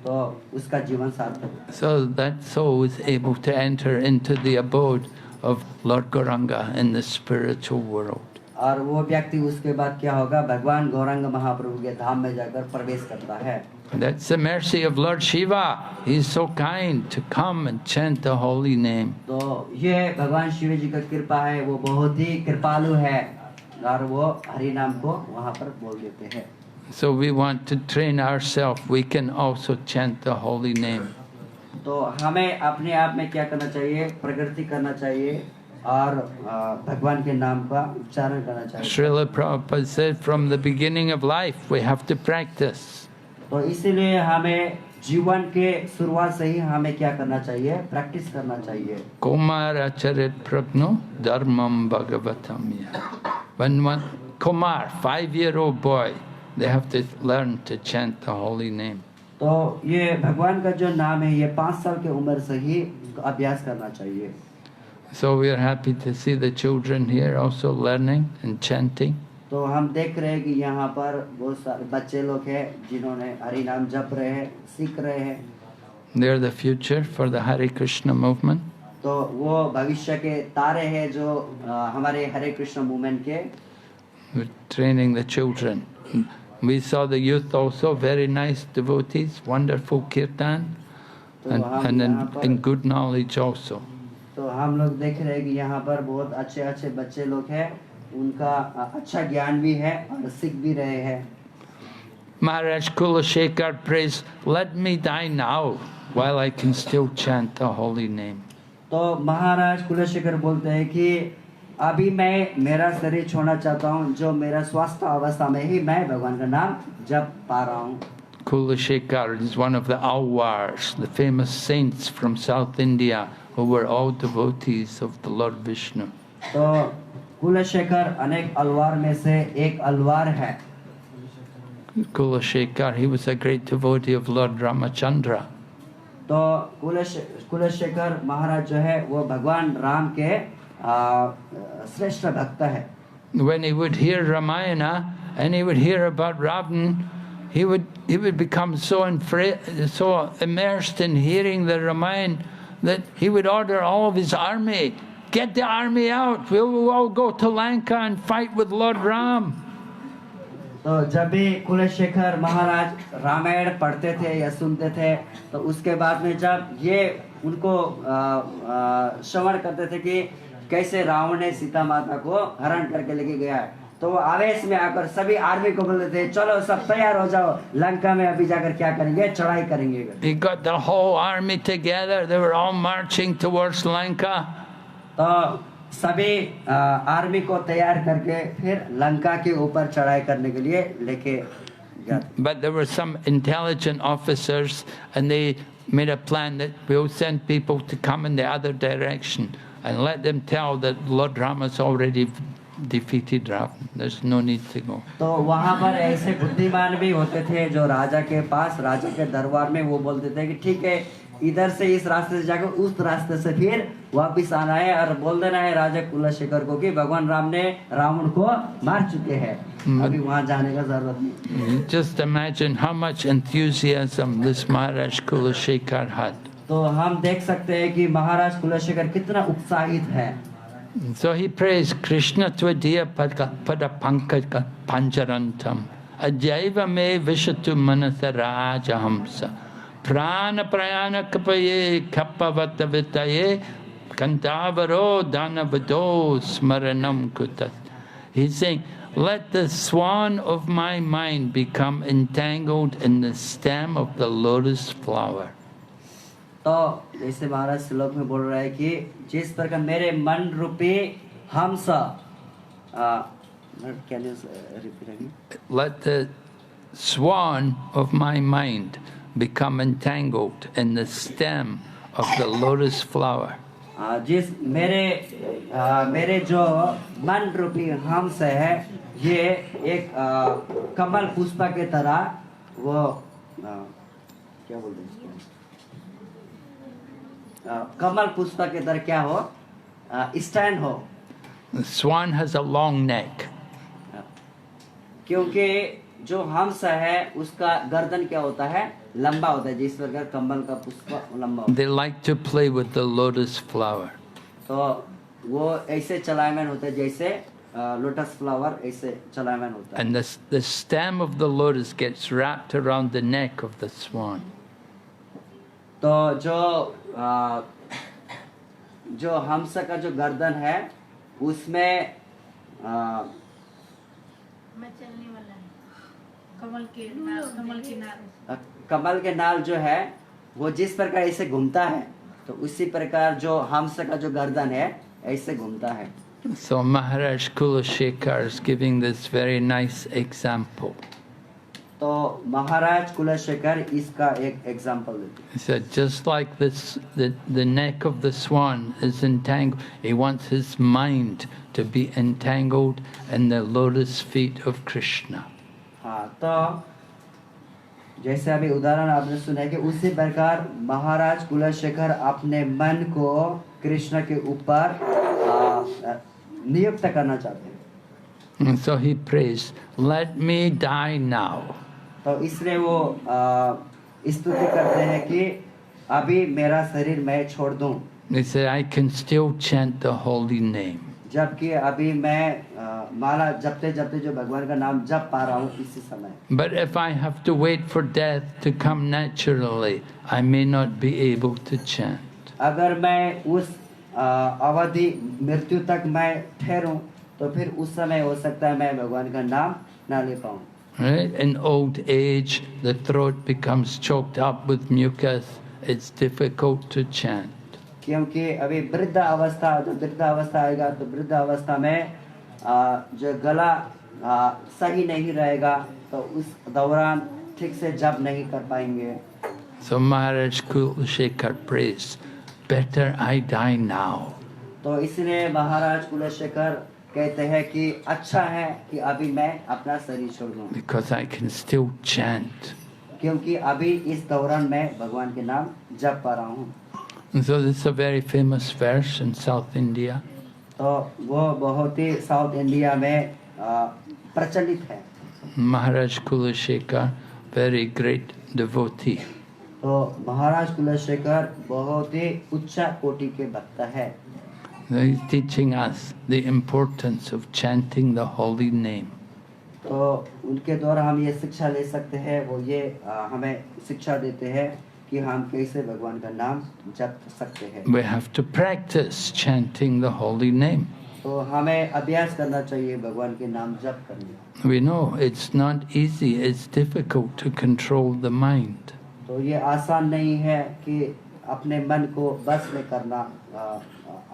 तो उसका जीवन सार्थक। So that soul is able to enter into the abode of Lord Gauranga in the spiritual world. और वो व्यक्ति उसके बाद क्या होगा, भगवान गौरांग महाप्रभु के धाम में जाकर प्रवेश करता है। That's the mercy of Lord Shiva. He's so kind to come and chant the holy name. तो ये भगवान शिव जी का कृपा है, वो बहुत ही कृपालु है और वो हरि नाम को वहाँ पर बोल देते हैं। So we want to train ourselves. We can also chant the holy name. तो हमें अपने आप में क्या करना चाहिए, प्रकृति करना चाहिए और भगवान के नाम का उच्चारण करना चाहिए। Srila Prabhupada said from the beginning of life we have to practice. तो इसीलिए हमें जीवन के शुरुआत से ही हमें क्या करना चाहिए, प्रैक्टिस करना चाहिए। Kumar acharit pragno dharmam bhagavatam ya. When one Kumar, 5-year-old boy, they have to learn to chant the holy name. तो ये भगवान का जो नाम है ये 5 साल की उम्र से ही अभ्यास करना चाहिए। So we are happy to see the children here also learning and chanting. तो हम देख रहे हैं कि यहाँ पर बहुत सारे बच्चे लोग हैं जिन्होंने हरि नाम जप रहे हैं, सीख रहे हैं। They are the future for the Hare Krishna movement. तो वो भविष्य के तारे हैं जो हमारे हरे कृष्ण मूवमेंट के। We're training the children. We saw the youth also, very nice devotees, wonderful kirtan, and good knowledge also. तो हम लोग देख रहे हैं कि यहाँ पर बहुत अच्छे अच्छे बच्चे लोग हैं, उनका अच्छा ज्ञान भी है और सीख भी रहे हैं। Maharaj Kulashekar prays, let me die now while I can still chant the holy name. तो महाराज कुलशेखर बोलते हैं कि अभी मैं मेरा शरीर छोड़ना चाहता हूँ, जो मेरा स्वास्थ्य अवस्था में ही मैं भगवान का नाम जप पा रहा हूँ। Kulashekar is one of the Alwars, the famous saints from South India, who were all devotees of the Lord Vishnu. तो कुलशेखर अनेक अलवार में से एक अलवार है। Kulashekar, he was a great devotee of Lord Ramachandra. तो कुलशेखर महाराज जो है वो भगवान राम के श्रेष्ठ भक्त है। When he would hear Ramayana and he would hear about Ravan, he would become so immersed in hearing the Ramayana that he would order all of his army, get the army out, we'll all go to Lanka and fight with Lord Ram. तो जब भी कुलशेखर महाराज रामायण पढ़ते थे या सुनते थे, तो उसके बाद में जब ये उनको श्रवण करते थे कि कैसे रावण ने सीता माता को हरण करके लेके गया है, तो वो आवेश में आकर सभी आर्मी को बोलते थे, चलो सब तैयार हो जाओ, लंका में अभी जाकर क्या करेंगे, चढ़ाई करेंगे। He got the whole army together, they were all marching towards Lanka. तो सभी आर्मी को तैयार करके फिर लंका के ऊपर चढ़ाई करने के लिए लेके जाते। But there were some intelligent officers and they made a plan that we'll send people to come in the other direction and let them tell that Lord Rama's already defeated Ravan. There's no need to go. तो वहाँ पर ऐसे बुद्धिमान भी होते थे जो राजा के पास, राजा के दरबार में वो बोलते थे कि ठीक है, इधर से इस रास्ते से जाकर उस रास्ते से फिर वापस आना है और बोल देना है राजा कुलशेखर को कि भगवान राम ने रावण को मार चुके हैं, अभी वहाँ जाने का जरूरत नहीं। Just imagine how much enthusiasm this Maharaj Kulashekar had. तो हम देख सकते हैं कि महाराज कुलशेखर कितना उत्साहित है। So he prays Krishna Tvadiya pada pankaj pancharantam ajaiva me vishatu manasa raja hamsa prana prayana kapaye kapavata vitaye kantavaro danavado smaranam kutat. He's saying, let the swan of my mind become entangled in the stem of the lotus flower. तो जैसे महाराज श्लोक में बोल रहा है कि जिस प्रकार मेरे मन रूपी हंस, let the swan of my mind become entangled in the stem of the lotus flower. जिस मेरे जो मन रूपी हंस है, ये एक कमल पुष्प के तरह वो क्या बोलते हैं, कमल पुष्प के तरह क्या हो, स्टैंड हो। The swan has a long neck. क्योंकि जो हंस है उसका गर्दन क्या होता है, लंबा होता है, जिस प्रकार कमल का पुष्प लंबा होता है। They like to play with the lotus flower. तो वो ऐसे चलायमान होता है जैसे लोटस फ्लावर ऐसे चलायमान होता है। And the stem of the lotus gets wrapped around the neck of the swan. तो जो हंस का जो गर्दन है उसमें चलने वाला है कमल के नाल कमल के नाल जो है वो जिस प्रकार ऐसे घूमता है, तो उसी प्रकार जो हंस का जो गर्दन है ऐसे घूमता है। So Maharaj Kulashekar is giving this very nice example. तो महाराज कुलशेखर इसका एक एग्जांपल देते हैं। He said, just like this, the neck of the swan is entangled, he wants his mind to be entangled in the lotus feet of Krishna. हाँ, तो जैसे अभी उदाहरण आपने सुना कि उसी प्रकार महाराज कुलशेखर अपने मन को कृष्ण के ऊपर नियुक्त करना चाहते हैं। And so he prays, let me die now. तो इसलिए वो स्तुति करते हैं कि अभी मेरा शरीर मैं छोड़ दूं। They say, I can still chant the holy name. जबकि अभी मैं माला जपते जपते जो भगवान का नाम जप पा रहा हूँ इसी समय। But if I have to wait for death to come naturally, I may not be able to chant. अगर मैं उस अवधि मृत्यु तक मैं ठहरूं तो फिर उस समय हो सकता है मैं भगवान का नाम ना ले पाऊं। Right? In old age, the throat becomes choked up with mucus. It's difficult to chant. क्योंकि अभी वृद्ध अवस्था जब वृद्ध अवस्था आएगा तो वृद्ध अवस्था में जो गला सही नहीं रहेगा तो उस दौरान ठीक से जप नहीं कर पाएंगे। So Maharaj Kulashekar prays, better I die now. तो इसलिए महाराज कुलशेखर कहते हैं कि अच्छा है कि अभी मैं अपना शरीर छोड़ दूं। Because I can still chant. क्योंकि अभी इस दौरान मैं भगवान के नाम जप पा रहा हूँ। And so this is a very famous verse in South India. तो वो बहुत ही साउथ इंडिया में प्रचलित है। Maharaj Kulashekar, very great devotee. तो महाराज कुलशेखर बहुत ही उच्च कोटि के भक्त है। He's teaching us the importance of chanting the holy name. तो उनके द्वारा हम ये शिक्षा ले सकते हैं, वो ये हमें शिक्षा देते हैं कि हम कैसे भगवान का नाम जप सकते हैं। We have to practice chanting the holy name. तो हमें अभ्यास करना चाहिए भगवान के नाम जप करने। We know it's not easy, it's difficult to control the mind. तो ये आसान नहीं है कि अपने मन को बस में करना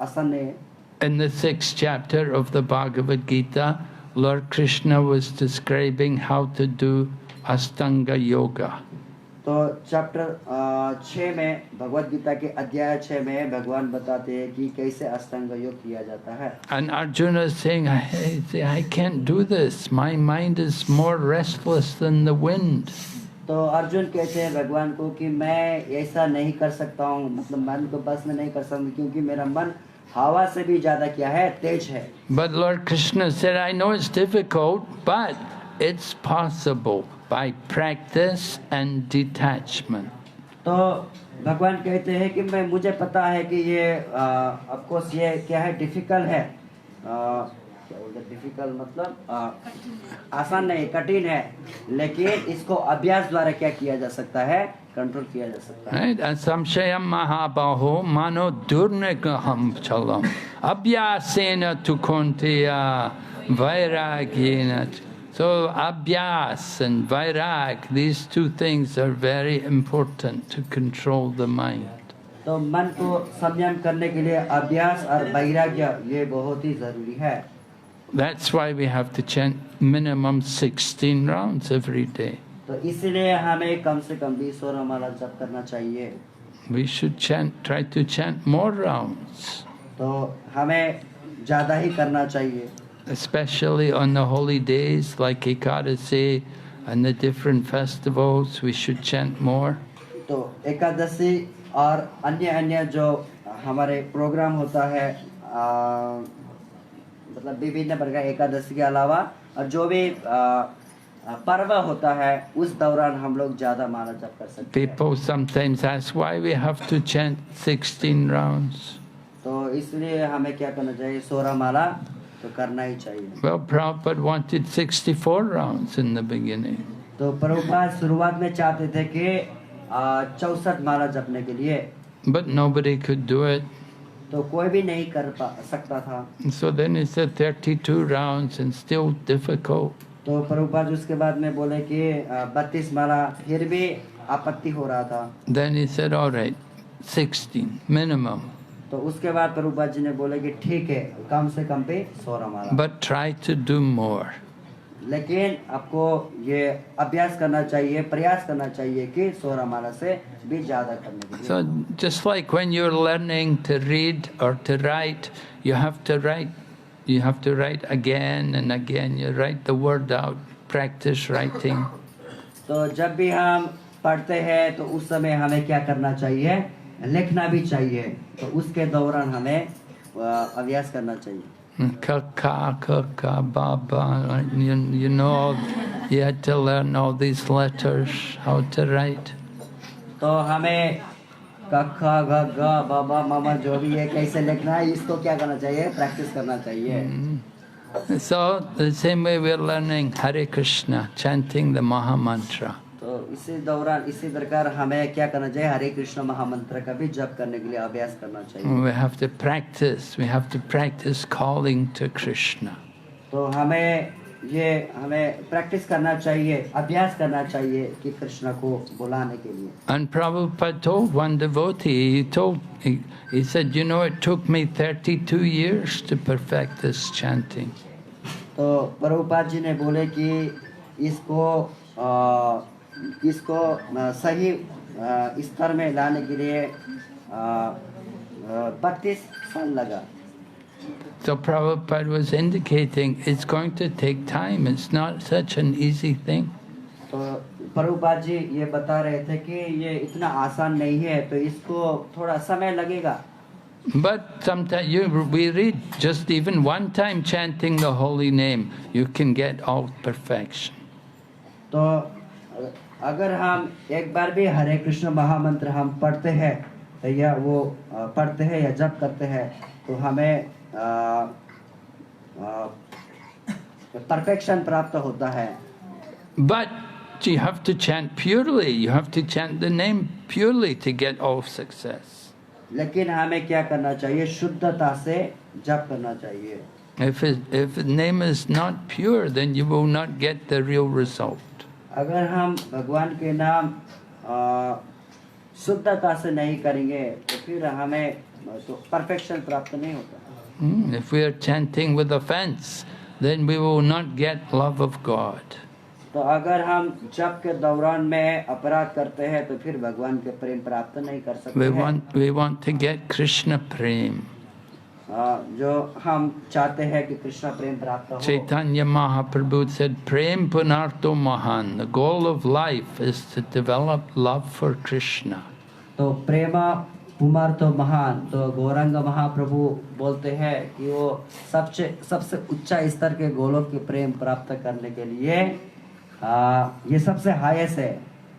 आसान नहीं है। In the 6th chapter of the Bhagavad Gita, Lord Krishna was describing how to do Astanga Yoga. तो चैप्टर 6 में भगवद गीता के अध्याय 6 में भगवान बताते हैं कि कैसे अष्टांग योग किया जाता है। And Arjuna is saying, I can't do this. My mind is more restless than the wind. तो अर्जुन कहते हैं भगवान को कि मैं ऐसा नहीं कर सकता हूँ, मतलब मन को बस में नहीं कर सकता क्योंकि मेरा मन हवा से भी ज्यादा क्या है, तेज है। But Lord Krishna said, I know it's difficult, but it's possible by practice and detachment. तो भगवान कहते हैं कि मुझे पता है कि ये ऑफ कोर्स ये क्या है, डिफिकल्ट है। क्या बोलते हैं डिफिकल्ट, मतलब आसान नहीं, कठिन है, लेकिन इसको अभ्यास द्वारा क्या किया जा सकता है, कंट्रोल किया जा सकता है। Right? Asamshayam mahabaho mano durnagaham chalam abhyasena tu konteya vairagyena. So abhyas and vairag, these two things are very important to control the mind. तो मन को संयम करने के लिए अभ्यास और वैराग्य ये बहुत ही जरूरी है। That's why we have to chant minimum 16 rounds every day. तो इसलिए हमें कम से कम 20 माला जप करना चाहिए। We should try to chant more rounds. तो हमें ज्यादा ही करना चाहिए। Especially on the holy days like Ekadasi and the different festivals, we should chant more. तो एकादशी और अन्य जो हमारे प्रोग्राम होता है, मतलब विभिन्न प्रकार एकादशी के अलावा और जो भी पर्व होता है उस दौरान हम लोग ज्यादा माला जप कर सकते हैं। People sometimes ask why we have to chant 16 rounds. तो इसलिए हमें क्या करना चाहिए, 16 माला तो करना ही चाहिए। Well, Prabhupada wanted 64 rounds in the beginning. तो प्रभुपाद शुरुआत में चाहते थे कि 64 माला जपने के लिए, But nobody could do it. तो कोई भी नहीं कर सकता था। So then he said 32 rounds and still difficult. तो प्रभुपाद उसके बाद में बोले कि 32 माला फिर भी आपत्ति हो रहा था। Then he said, all right, 16 minimum. तो उसके बाद प्रभुपाद जी ने बोले कि ठीक है, कम से कम पे 16 माला, But try to do more. लेकिन आपको ये अभ्यास करना चाहिए, प्रयास करना चाहिए कि 16 माला से भी ज्यादा करने के लिए। So just like when you're learning to read or to write, you have to write again and again. You write the word out, practice writing. तो जब भी हम पढ़ते हैं तो उस समय हमें क्या करना चाहिए? लिखना भी चाहिए। तो उसके दौरान हमें अभ्यास करना चाहिए। Kaka, kaka, baba, you know, you had to learn all these letters, how to write. तो हमें कक्का गग्गा बाबा मामा जो भी है कैसे लिखना है, इसको क्या करना चाहिए? प्रैक्टिस करना चाहिए। So, the same way we're learning Hare Krishna, chanting the Maha Mantra. तो इसी दौरान इसी प्रकार हमें क्या करना चाहिए? हरे कृष्ण महामंत्र का भी जप करने के लिए अभ्यास करना चाहिए। We have to practice calling to Krishna. तो हमें प्रैक्टिस करना चाहिए, अभ्यास करना चाहिए कि कृष्ण को बुलाने के लिए। And Prabhupada told one devotee, he said, you know, it took me 32 years to perfect this chanting. तो प्रभुपाद जी ने बोले कि इसको सही स्तर में लाने के लिए 32 साल लगा। So Prabhupada was indicating it's going to take time. It's not such an easy thing. तो प्रभुपाद जी ये बता रहे थे कि ये इतना आसान नहीं है, तो इसको थोड़ा समय लगेगा। But sometimes we read just even one time chanting the holy name, you can get all perfection. तो अगर हम एक बार भी हरे कृष्ण महामंत्र हम पढ़ते हैं या वो पढ़ते हैं या जप करते हैं तो हमें परफेक्शन प्राप्त होता है। But you have to chant purely. You have to chant the name purely to get all success. लेकिन हमें क्या करना चाहिए? शुद्धता से जप करना चाहिए। If the name is not pure, then you will not get the real result. अगर हम भगवान के नाम शुद्धता से नहीं करेंगे तो फिर हमें तो परफेक्शन प्राप्त नहीं होता। If we are chanting with offense, then we will not get love of God. तो अगर हम जप के दौरान में अपराध करते हैं तो फिर भगवान के प्रेम प्राप्त नहीं कर सकते हैं। We want to get Krishna prem. जो हम चाहते हैं कि कृष्ण प्रेम प्राप्त हो। Chaitanya Mahaprabhu said, Prem Punarto Mahan. The goal of life is to develop love for Krishna. तो प्रेम कुमार तो महान, तो गौरांग महाप्रभु बोलते हैं कि वो सबसे उच्च स्तर के गोलोक के प्रेम प्राप्त करने के लिए ये सबसे हाईएस्ट है,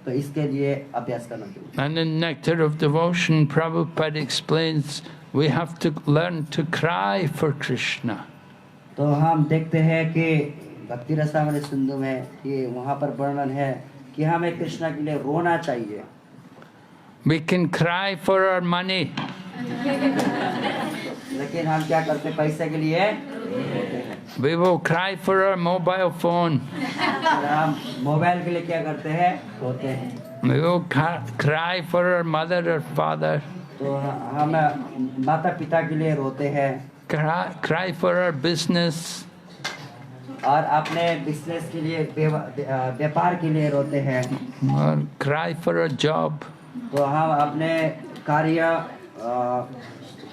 तो इसके लिए अभ्यास करना चाहिए। And in Nectar of Devotion, Prabhupada explains we have to learn to cry for Krishna. तो हम देखते हैं कि भक्ति रसामृत सिंधु में कि वहाँ पर वर्णन है कि हमें कृष्ण के लिए रोना चाहिए। We can cry for our money. लेकिन हम क्या करते? पैसे के लिए We will cry for our mobile phone. हम मोबाइल के लिए क्या करते हैं? रोते हैं। We will cry for our mother or father. तो हम माता पिता के लिए रोते हैं। Cry for our business. और अपने बिजनेस के लिए, व्यापार के लिए रोते हैं। Or cry for a job. तो हम अपने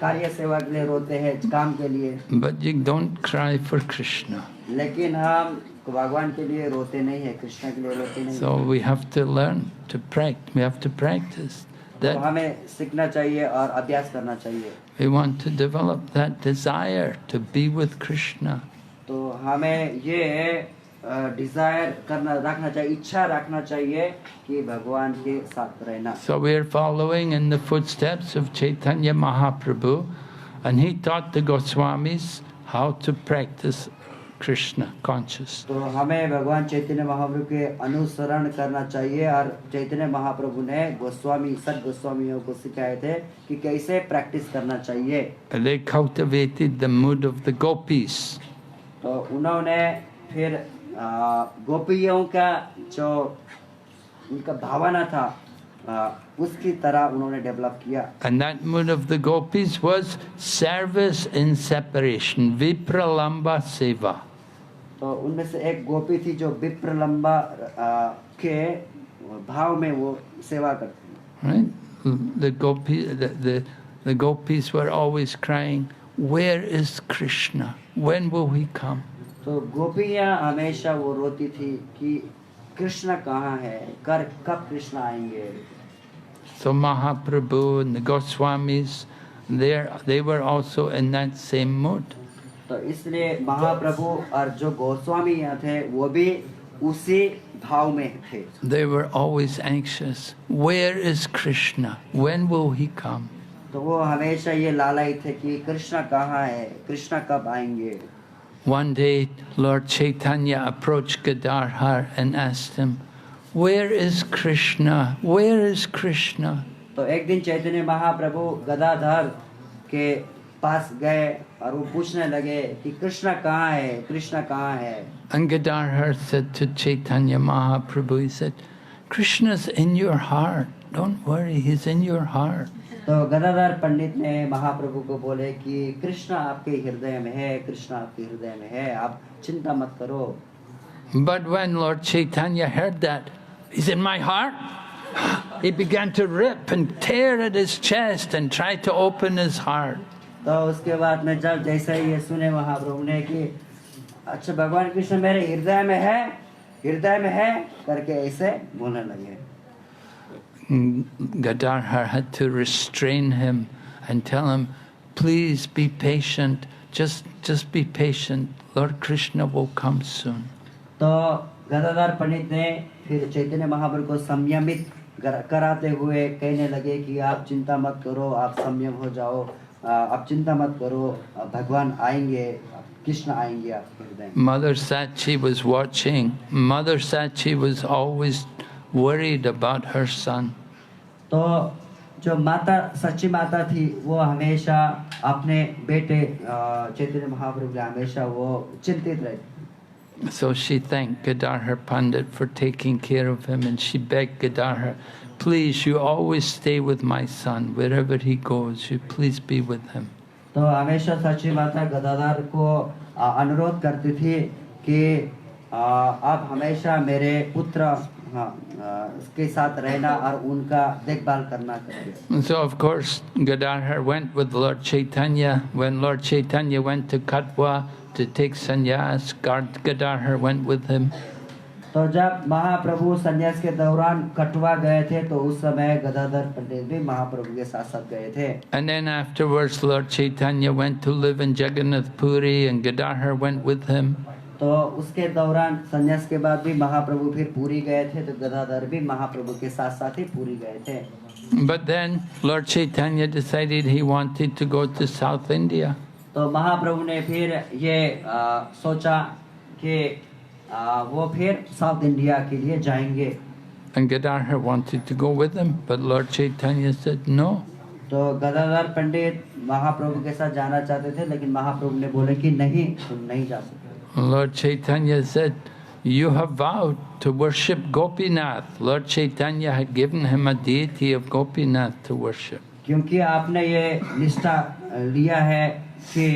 कार्य सेवा के लिए रोते हैं, काम के लिए। But you don't cry for Krishna. लेकिन हम भगवान के लिए रोते नहीं है, कृष्ण के लिए रोते नहीं। So we have to learn to practice. We have to practice. तो हमें सीखना चाहिए और अभ्यास करना चाहिए। We want to develop that desire to be with Krishna. तो हमें ये डिजायर रखना चाहिए, इच्छा रखना चाहिए कि भगवान के साथ रहना। So we are following in the footsteps of Chaitanya Mahaprabhu, and he taught the Goswamis how to practice Krishna consciousness. तो हमें भगवान चैतन्य महाप्रभु के अनुसरण करना चाहिए और चैतन्य महाप्रभु ने सत गोस्वामियों को सिखाए थे कि कैसे प्रैक्टिस करना चाहिए। They cultivated the mood of the gopis. तो उन्होंने फिर गोपियों का जो उनका भावना था उसकी तरह उन्होंने डेवलप किया। And that mood of the gopis was service in separation, vipralamba seva. तो उनमें से एक गोपी थी जो विप्रलंबा के भाव में वो सेवा करती थी। Right? The gopis were always crying, where is Krishna? When will he come? तो गोपियाँ हमेशा वो रोती थी कि कृष्ण कहाँ है, कब कृष्ण आएंगे। So Mahaprabhu and the Goswamis, they were also in that same mood. तो इसलिए महाप्रभु और जो गोस्वामी यहाँ थे वो भी उसी भाव में थे। They were always anxious. Where is Krishna? When will he come? तो वो हमेशा ये लालाई थे कि कृष्ण कहाँ है, कृष्ण कब आएंगे। One day, Lord Chaitanya approached Gadadhar and asked him, "Where is Krishna? Where is Krishna?" तो एक दिन चैतन्य महाप्रभु गदाधर के पास गए और वो पूछने लगे कि कृष्ण कहाँ है, कृष्ण कहाँ है। And Gadadhar said to Chaitanya Mahaprabhu, he said, "Krishna's in your heart. Don't worry, he's in your heart." तो गदाधर पंडित ने महाप्रभु को बोले कि कृष्ण आपके हृदय में है, कृष्ण आपके हृदय में है, आप चिंता मत करो। But when Lord Chaitanya heard that, he's in my heart, he began to rip and tear at his chest and try to open his heart. तो उसके बाद में जब जैसे ही ये सुने महाप्रभु ने कि अच्छा भगवान कृष्ण मेरे हृदय में है करके ऐसे बोलने लगे। Gadadhar had to restrain him and tell him, "Please be patient, just be patient, Lord Krishna will come soon." तो गदाधर पंडित ने फिर चैतन्य महाप्रभु को संयमित कराते हुए कहने लगे कि आप चिंता मत करो, आप संयम हो जाओ, आप चिंता मत करो, भगवान आएंगे, कृष्ण आएंगे आपके हृदय में। Mother Sachi was watching. Mother Sachi was always worried about her son. तो जो माता सच्ची माता थी वो हमेशा अपने बेटे चैतन्य महाप्रभु के हमेशा वो चिंतित रहती। So she thanked Gadadhar Pandit for taking care of him, and she begged Gadadhar, "Please, you always stay with my son. Wherever he goes, you please be with him." तो हमेशा सच्ची माता गदाधर को अनुरोध करती थी कि आप हमेशा मेरे पुत्र के साथ रहना और उनका देखभाल करना करके। So of course Gadadhar went with Lord Chaitanya. When Lord Chaitanya went to Katwa to take sannyas, Gadadhar went with him. तो जब महाप्रभु संन्यास के दौरान कटवा गए थे तो उस समय गदाधर पंडित भी महाप्रभु के साथ साथ गए थे। And then afterwards Lord Chaitanya went to live in Jagannath Puri and Gadadhar went with him. तो उसके दौरान संन्यास के बाद भी महाप्रभु फिर पूरी गए थे तो गदाधर भी महाप्रभु के साथ साथ ही पूरी गए थे। But then Lord Chaitanya decided he wanted to go to South India. तो महाप्रभु ने फिर ये सोचा कि वो फिर साउथ इंडिया के लिए जाएंगे। And Gadadhar wanted to go with him, but Lord Chaitanya said no. तो गदाधर पंडित महाप्रभु के साथ जाना चाहते थे लेकिन महाप्रभु ने बोले कि नहीं, तुम नहीं जा सकते। Lord Chaitanya said, "You have vowed to worship Gopinath." Lord Chaitanya had given him a deity of Gopinath to worship. क्योंकि आपने ये निष्ठा लिया है कि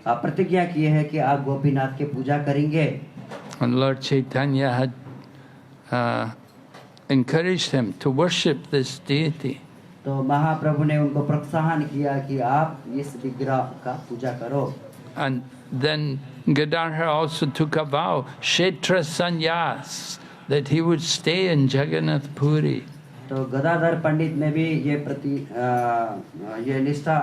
प्रतिज्ञा की है कि आप गोपीनाथ की पूजा करेंगे। And Lord Chaitanya had encouraged him to worship this deity. तो महाप्रभु ने उनको प्रोत्साहन किया कि आप इस विग्रह का पूजा करो। And then Gadadhar also took a vow, Kshetra Sannyas, that he would stay in Jagannath Puri. तो गदाधर पंडित ने भी ये निष्ठा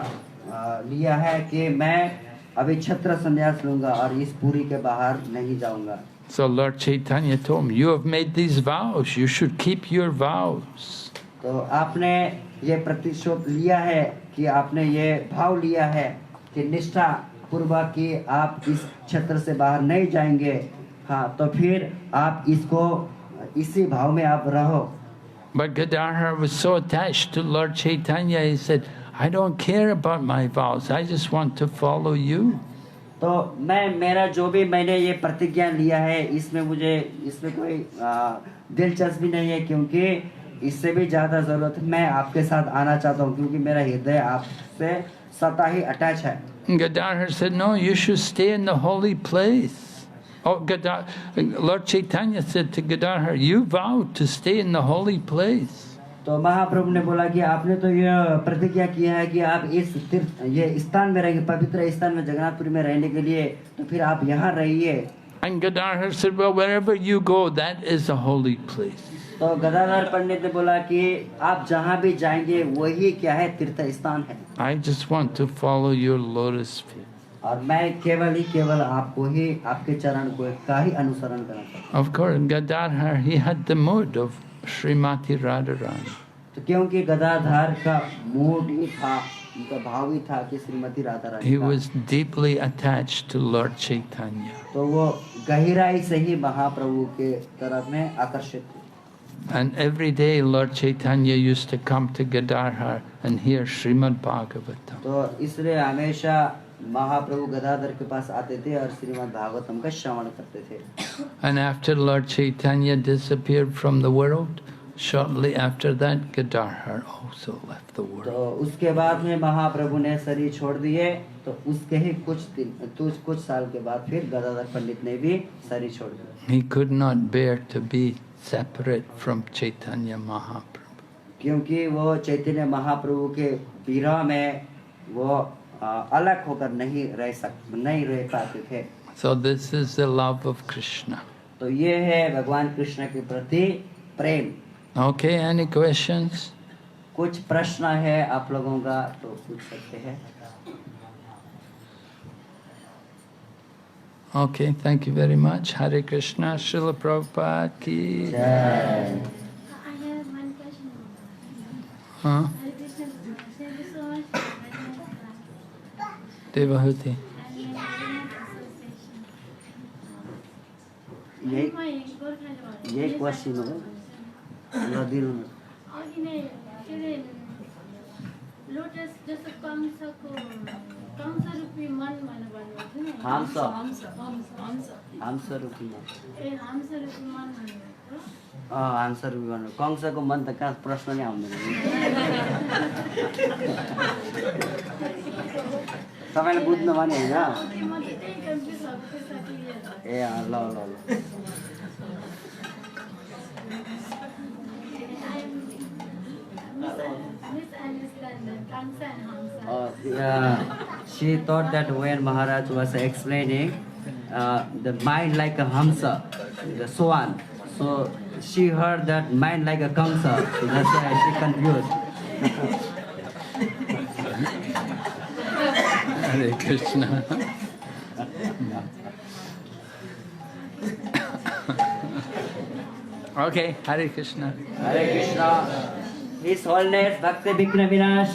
लिया है कि मैं अभी छत्र संन्यास लूंगा और इस पुरी के बाहर नहीं जाऊंगा। So Lord Chaitanya told him, "You have made these vows, you should keep your vows." तो आपने ये प्रतिशोध लिया है कि आपने ये भाव लिया है कि निष्ठा पूर्वक कि आप इस क्षेत्र से बाहर नहीं जाएंगे। हाँ, तो फिर आप इसी भाव में आप रहो। But Gadadhar was so attached to Lord Chaitanya, he said, "I don't care about my vows, I just want to follow you." तो मेरा जो भी मैंने ये प्रतिज्ञा लिया है इसमें कोई दिलचस्पी नहीं है क्योंकि इससे भी ज्यादा जरूरत है मैं आपके साथ आना चाहता हूँ क्योंकि मेरा हृदय आपसे सदा ही अटैच है। Gadadhar said, "No, you should stay in the holy place." Lord Chaitanya said to Gadadhar, "You vowed to stay in the holy place." तो महाप्रभु ने बोला कि आपने तो ये प्रतिज्ञा किया है कि आप ये स्थान में रहेंगे, पवित्र स्थान में जगन्नाथपुरी में रहने के लिए, तो फिर आप यहाँ रहिए। And Gadadhar said, well, wherever you go, that is a holy place. तो गदाधर पंडित ने बोला कि आप जहाँ भी जाएंगे वही क्या है, तीर्थ स्थान है। I just want to follow your lotus feet. और मैं केवल आपको ही, आपके चरण को का ही अनुसरण करना चाहता Of course, Gadadhar, he had the mood of Srimati Radharani. हूँ। तो क्योंकि गदाधर का मूड ही था, उनका भाव ही था कि श्रीमती राधा रानी He का, was deeply attached to Lord Chaitanya. तो वो गहराई से ही महाप्रभु के तरफ में आकर्षित थे। And every day Lord Chaitanya used to come to Gadadhar and hear Srimad Bhagavatam. तो इसलिए हमेशा महाप्रभु गदाधर के पास आते थे और श्रीमद् भागवतम का श्रवण करते थे। And after Lord Chaitanya disappeared from the world, shortly after that Gadadhar also left the world. तो उसके बाद में महाप्रभु ने शरीर छोड़ दिए, तो उसके ही कुछ साल के बाद फिर गदाधर पंडित ने भी शरीर छोड़ दिया। He could not bear to be separate from Chaitanya Mahaprabhu. क्योंकि वो चैतन्य महाप्रभु के विरह में वो अलग होकर नहीं रह पाते थे। So this is the love of Krishna. तो ये है भगवान कृष्ण के प्रति प्रेम। Okay, any questions? कुछ प्रश्न है आप लोगों का तो पूछ सकते हैं। Okay, thank you very much. Hare Krishna, Srila Prabhupada ki. जय। I have one question. Huh? Hare Krishna, thank you so much for Devahuti. and Association. यही क्वेश्चन हो लोटस जस्तो कंसको कंस रूपी मन भन्नुभएको थियो नि। हंस हंस रूपी मन। ए हंस रूपी मन भन्नुभएको। हंस रूपी मन। कंसको मन त कहाँ प्रश्न नै आउँदैन। तपाईले बुझ्नु भने हैन। म चाहिँ त्यही कन्फ्युज भएको थिएँ साथी। ए ल ल ल। She thought that when Maharaj was explaining the mind like a hamsa, the swan, so she heard that mind like a kamsa, so that's why she confused. Hare Krishna. Okay, Hare Krishna. Hare Krishna. His Holiness Bhakti Vighna Vinash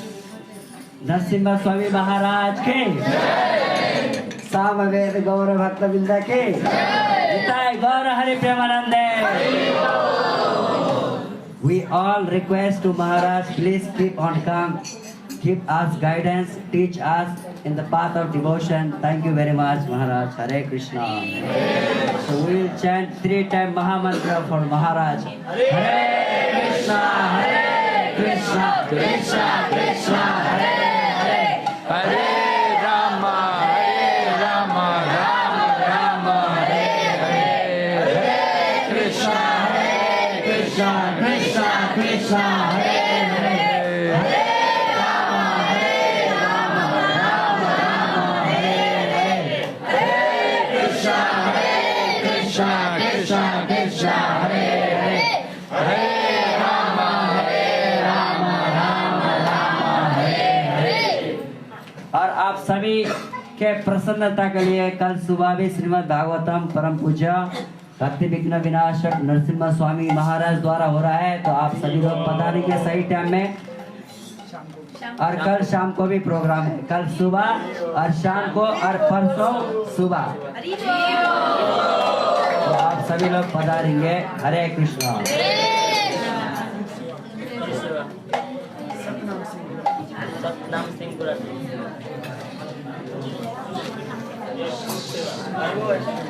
Narasimha Swami Maharaj ke Samaved Gaura Bhakta Vrinda ke Nitai Gaura Hari Premanande. We all request to Maharaj, please keep on come, keep us guidance, teach us in the path of devotion. Thank you very much, Maharaj. Hare Krishna. So we will chant 3 times Mahamantra for Maharaj. Hare Krishna, Hare Krishna, Krishna Krishna, Hare Hare, Hare Rama, Rama Rama, Hare Hare, Hare Krishna, Krishna Krishna Krishna, Hare Hare, Hare Rama, Rama Rama, Hare Hare, Hare Krishna, Krishna Krishna Krishna, Hare Hare, Hare Rama, Rama Rama, Hare Hare। और आप सभी के प्रसन्नता के लिए कल सुबह भी श्रीमद् भागवतम परम पूज्य भक्ति विघ्न विनाशक नरसिम्हा स्वामी महाराज द्वारा हो रहा है, तो आप सभी लोग पधारेंगे सही टाइम में। और कल शाम को भी प्रोग्राम है, कल सुबह और शाम को और परसों सुबह, तो आप सभी लोग पधारेंगे। हरे कृष्णा।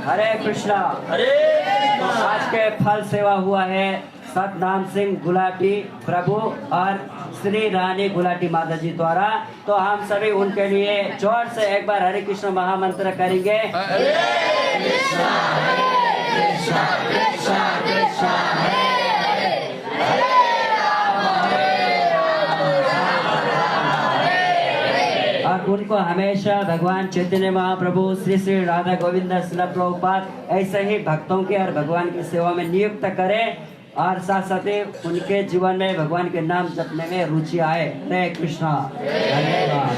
हरे कृष्णा। तो आज के फल सेवा हुआ है सतनाम सिंह गुलाटी प्रभु और श्री रानी गुलाटी माता जी द्वारा, तो हम सभी उनके लिए जोर से एक बार हरे कृष्ण महामंत्र करेंगे। हरे कृष्णा कृष्णा कृष्णा कृष्णा हरे हरे, हरे राम राम राम हरे हरे। और उनको हमेशा भगवान चैतन्य महाप्रभु श्री श्री राधा गोविंद श्रील प्रभुपाद ऐसे ही भक्तों के और भगवान की सेवा में नियुक्त करें और साथ साथ ही उनके जीवन में भगवान के नाम जपने में रुचि आए। हरे कृष्णा। धन्यवाद।